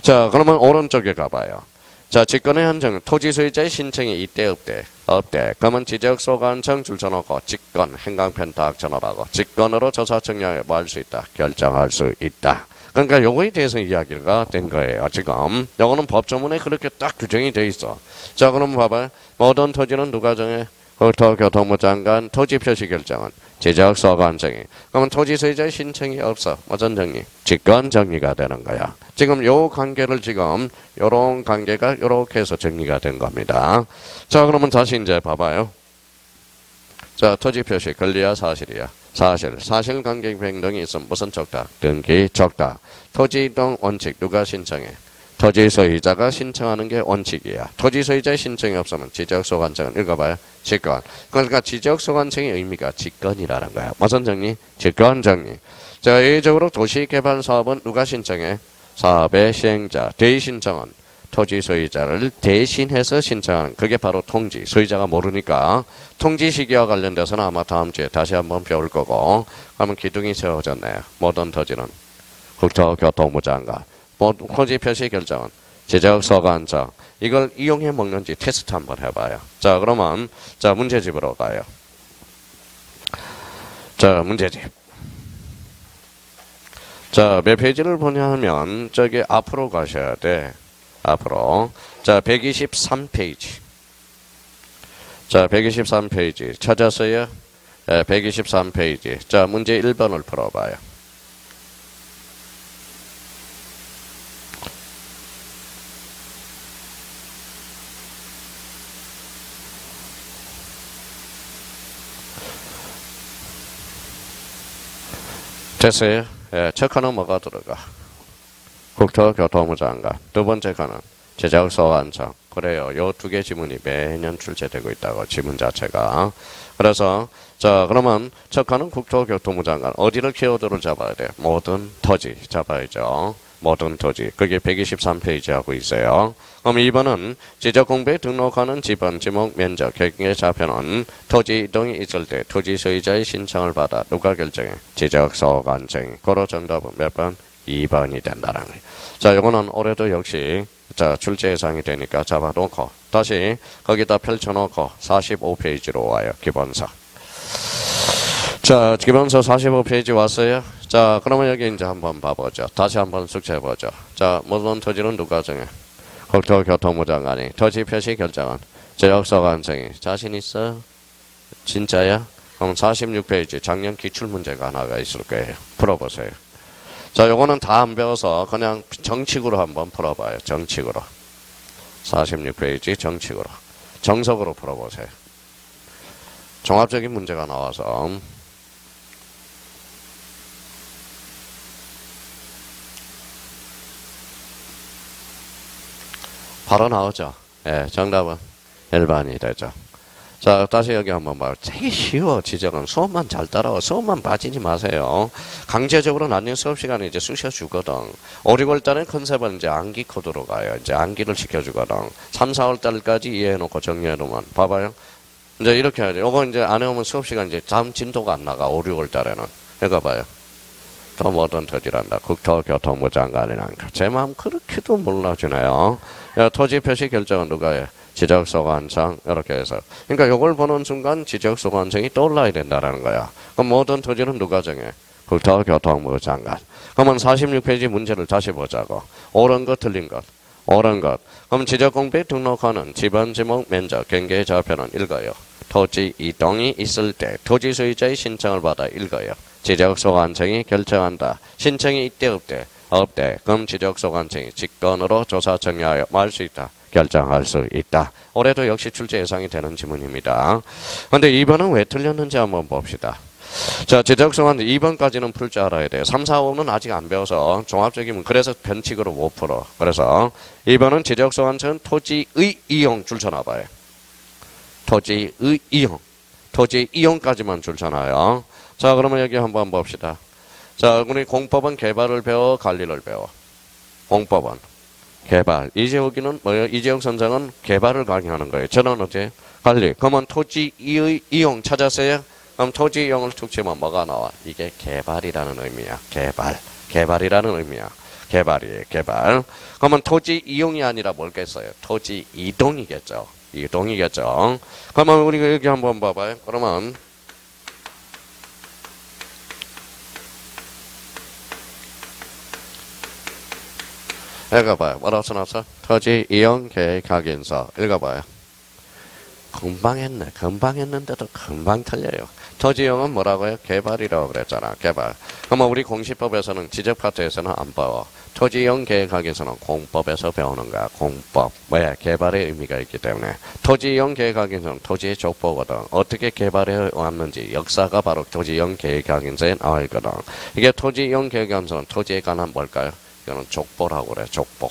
Speaker 1: 자, 그러면 오른쪽에 가봐요. 자, 직권의 한정, 토지 소유자의 신청이 있대 없대? 없대. 그러면 지적소관청 줄 쳐놓고 직권, 형광펜 딱 쳐놓으라고. 직권으로 조사청량에 뭐 할 수 있다? 결정할 수 있다. 그러니까 요거에 대해서 이야기가 된 거예요. 지금 요거는 법조문에 그렇게 딱 규정이 돼 있어. 자, 그럼 봐봐요. 모든 토지는 누가 정해? 국토교통부 장관. 토지 표시 결정은 지적소관청이. 그러면 토지 소유자의 신청이 없어. 무슨 정리? 직권 정리가 되는 거야. 지금 요 관계를 지금 요런 관계가 요렇게 해서 정리가 된 겁니다. 자, 그러면 다시 이제 봐봐요. 자, 토지 표시 권리야 사실이야? 사실관계 변동이 있으면 무슨 척다? 등기 척다. 토지 이동 원칙 누가 신청해? 토지 소유자가 신청하는 게 원칙이야. 토지 소유자의 신청이 없으면 지적소관청은 읽어봐요. 직권. 그러니까 지적소관청의 의미가 직권이라는 거야. 무슨 정리? 직권 정리. 자, 예외적으로 도시개발사업은 누가 신청해? 사업의 시행자. 대신청은 토지 소유자를 대신해서 신청하는 그게 바로 통지. 소유자가 모르니까 통지 시기와 관련돼서는 아마 다음 주에 다시 한번 배울 거고. 그러면 기둥이 세워졌네요. 모든 토지는 국토교통부 장관. 토지 표시 결정은 지적소관청. 이걸 이용해 먹는지 테스트 한번 해봐요. 자, 그러면 자, 문제집으로 가요. 자, 문제집. 자, 몇 페이지를 보냐 하면 저기 앞으로 가셔야 돼. 앞으로. 자, 123페이지. 자, 123페이지. 찾았어요? 네, 123페이지. 자, 문제 1번을 풀어봐요. 됐어요? 예, 첫 칸은 뭐가 들어가? 국토교통부 장관. 두 번째 칸은 지적소관청. 그래요. 요 두 개 지문이 매년 출제되고 있다고, 지문 자체가. 그래서 자, 그러면 첫 칸은 국토교통부 장관. 어디를 키워드를 잡아야 돼? 모든 토지 잡아야죠. 모든 토지. 그게 123페이지 하고 있어요. 그럼 2번은 지적공부에 등록하는 지번, 지목, 면적, 경계 좌표는 토지 이동이 있을 때 토지 소유자의 신청을 받아 누가 결정해? 지적소관청이. 그로 정답은 몇 번? 2번이 된다는 거예요. 자, 요거는 올해도 역시 자, 출제 예상이 되니까 잡아놓고 다시 거기다 펼쳐놓고 45페이지로 와요. 기본서. 자, 기본서 45페이지 왔어요. 자, 그러면 여기 이제 한번 봐보죠. 다시 한번 숙제해보죠. 자, 모든 토지는 누가 정해? 국토교통부 장관이. 토지 표시 결정은 지역소관청이. 자신 있어? 진짜야? 그럼 46페이지 작년 기출문제가 하나가 있을 거예요. 풀어보세요. 자, 요거는 다 안 배워서 그냥 정칙으로 한번 풀어봐요. 정칙으로. 46페이지 정칙으로. 정석으로 풀어보세요. 종합적인 문제가 나와서 바로 나오죠. 예, 정답은 1번이 되죠. 자, 다시 여기 한번 봐요. 되게 쉬워, 지적은. 수업만 잘 따라와. 수업만 빠지지 마세요. 강제적으로 나중에 수업 시간에 이제 쑤셔주거든. 5, 6월 달에 컨셉은 이제 암기 코드로 가요. 이제 암기를 시켜주거든. 3, 4월 달까지 이해해놓고 정리해놓으면. 봐봐요. 이제 이렇게 해야지. 요거 이제 안 해오면 수업 시간 이제 다음 진도가 안 나가. 5, 6월 달에는. 이거 봐요. 또 뭐든 터지란다. 국토교통부 장관이란가. 제 마음 그렇게도 몰라주네요. 야, 토지 표시 결정은 누가 해? 지적소관청 이렇게 해서. 그러니까 요걸 보는 순간 지적소관청이 떠올라야 된다라는 거야. 그럼 모든 토지는 누가 정해? 국토교통부 장관. 그러면 46페이지 문제를 다시 보자고. 옳은 것 틀린 것. 옳은 것. 그럼 지적공부에 등록하는 지번 지목 면적 경계 좌표는 읽어요. 토지 이동이 있을 때 토지 소유자의 신청을 받아 읽어요. 지적소관청이 결정한다. 신청이 있대 없대? 없대. 그럼 지적소관청이 직권으로 조사 정리하여 뭐 할 수 있다. 결정할 수 있다. 올해도 역시 출제 예상이 되는 지문입니다. 그런데 2번은 왜 틀렸는지 한번 봅시다. 자, 지적소관 2번까지는 풀 줄 알아야 돼요. 3, 4, 5는 아직 안 배워서 종합적이면 그래서 변칙으로 못 풀어. 그래서 2번은 지적소관청은 토지의 이용 줄 쳐놔봐요. 토지의 이용. 토지 이용까지만 줄 쳐놔요. 자, 그러면 여기 한번 봅시다. 자, 우리 공법은 개발을 배워, 관리를 배워. 공법은 개발. 이재욱이는 뭐예요? 이재욱 선생은 개발을 강의하는 거예요. 저는 어째? 관리. 그러면 토지의 이용 찾았어요? 그럼 토지 이용을 툭 치면 뭐가 나와? 이게 개발이라는 의미야. 개발. 개발이라는 의미야. 개발이에요. 개발. 그러면 토지 이용이 아니라 뭘겠어요? 토지 이동이겠죠. 이동이겠죠. 그러면 우리가 여기 한번 봐봐요. 그러면 읽어봐요. 뭐라고 써놨어? 토지 이용 계획 확인서. 읽어봐요. 금방 했네. 금방 했는데도 금방 틀려요. 토지 이용은 뭐라고요? 개발이라고 그랬잖아. 개발. 그러면 우리 공시법에서는 지적 파트에서는 안 배워. 토지 이용 계획 확인서는 공법에서 배우는 거야. 공법. 왜? 개발의 의미가 있기 때문에. 토지 이용 계획 확인서는 토지의 족보거든. 어떻게 개발해 왔는지 역사가 바로 토지 이용 계획 확인서에 나와 있거든. 이게 토지 이용 계획 확인서는 토지에 관한 뭘까요? 이거는 족보라고 그래. 족보.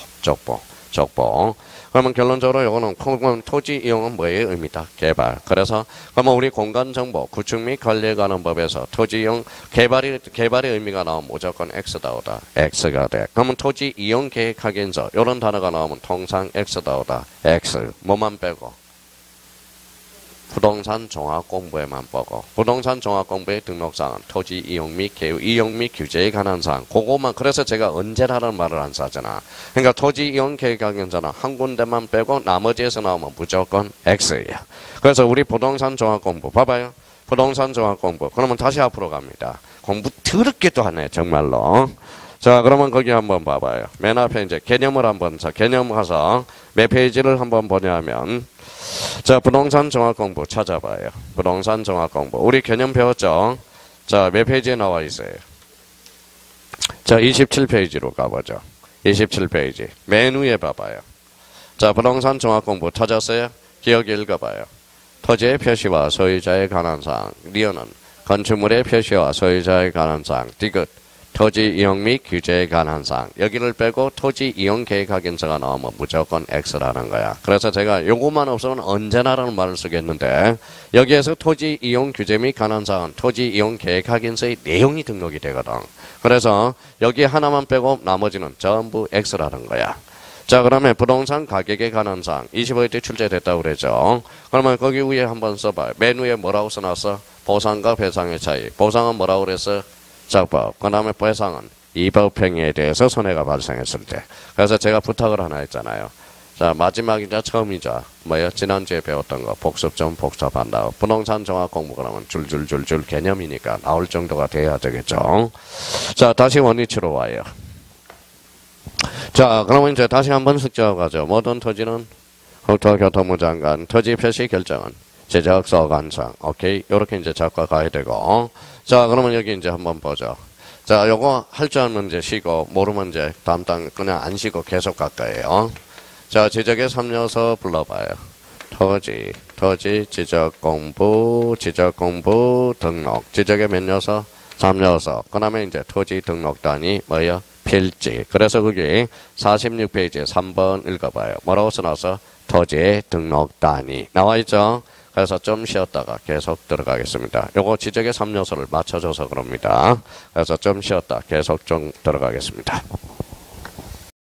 Speaker 1: 그러면 결론적으로 이거는 토지 이용은 뭐의 의미다? 개발. 그래서 그러면 우리 공간정보, 구축 및 관리에 관한 법에서 토지 이용 개발의 의미가 나오면 무조건 X다 오다. X가 돼. 그러면 토지 이용 계획 확인서 이런 단어가 나오면 통상 X다 오다. X. 뭐만 빼고? 부동산 종합 공부에만 보고 부동산 종합 공부의 등록사항은 토지 이용 및 개유 이용 및 규제에 관한 사항 그거만. 그래서 제가 언제라는 말을 안 쓰잖아. 그러니까 토지 이용 계획 확인서는 한 군데만 빼고 나머지에서 나오면 무조건 X야. 그래서 우리 부동산 종합 공부 봐봐요. 부동산 종합 공부. 그러면 다시 앞으로 갑니다. 공부 더럽게도 하네 정말로. 자, 그러면 거기 한번 봐봐요. 맨 앞에 이제 개념을 한번 개념 가서 몇 페이지를 한번 보냐면 자, 부동산 종합 공부 찾아봐요. 부동산 종합 공부. 우리 개념 배웠죠? 자, 몇 페이지에 나와 있어요? 자, 27페이지로 가보죠. 27페이지. 맨 위에 봐봐요. 자, 부동산 종합 공부 찾았어요? 기억 읽어봐요. 토지의 표시와 소유자에 관한 사항. 리어는 건축물의 표시와 소유자에 관한 사항. 디귿. 토지 이용 및 규제에 관한 사항. 여기를 빼고 토지 이용 계획 확인서가 나오면 무조건 X라는 거야. 그래서 제가 요것만 없으면 언제나라는 말을 쓰겠는데 여기에서 토지 이용 규제 및 관한 사항은 토지 이용 계획 확인서의 내용이 등록이 되거든. 그래서 여기 하나만 빼고 나머지는 전부 X라는 거야. 자, 그러면 부동산 가격에 관한 사항 25일 때 출제됐다고 그랬죠. 그러면 거기 위에 한번 써봐요. 맨 위에 뭐라고 써놨어? 보상과 배상의 차이. 보상은 뭐라고 그랬어? 적법. 그 다음에 배상은 이법행위에 대해서 손해가 발생했을 때. 그래서 제가 부탁을 하나 했잖아요. 자, 마지막이자 처음이자 뭐예요? 지난주에 배웠던 거 복습 좀 복습한다. 부동산 종합 공부 그러면 줄줄줄줄 개념이니까 나올 정도가 돼야 되겠죠. 자, 다시 원위치로 와요. 자, 그러면 이제 다시 한번 숙제하고 가죠. 모든 토지는 국토교통부 장관 토지 표시 결정은 지적서 관상. 오케이. 요렇게 이제 작가 가야 되고. 자, 그러면 여기 이제 한번 보죠. 자, 요거 할 줄 알면 이제 쉬고 모르면 이제 다음 단 그냥 안 쉬고 계속 갈 거예요. 자, 지적의 3요소 불러봐요. 토지, 지적 공부, 등록. 지적의 몇 요소? 3요소. 그 다음에 이제 토지 등록 단위, 뭐예요? 필지. 그래서 그게 46페이지 3번 읽어봐요. 뭐라고 써놔서? 토지 등록 단위. 나와있죠? 그래서 좀 쉬었다가 계속 들어가겠습니다. 요거 지적의 3요소를 맞춰줘서 그럽니다. 그래서 좀 쉬었다 계속 좀 들어가겠습니다.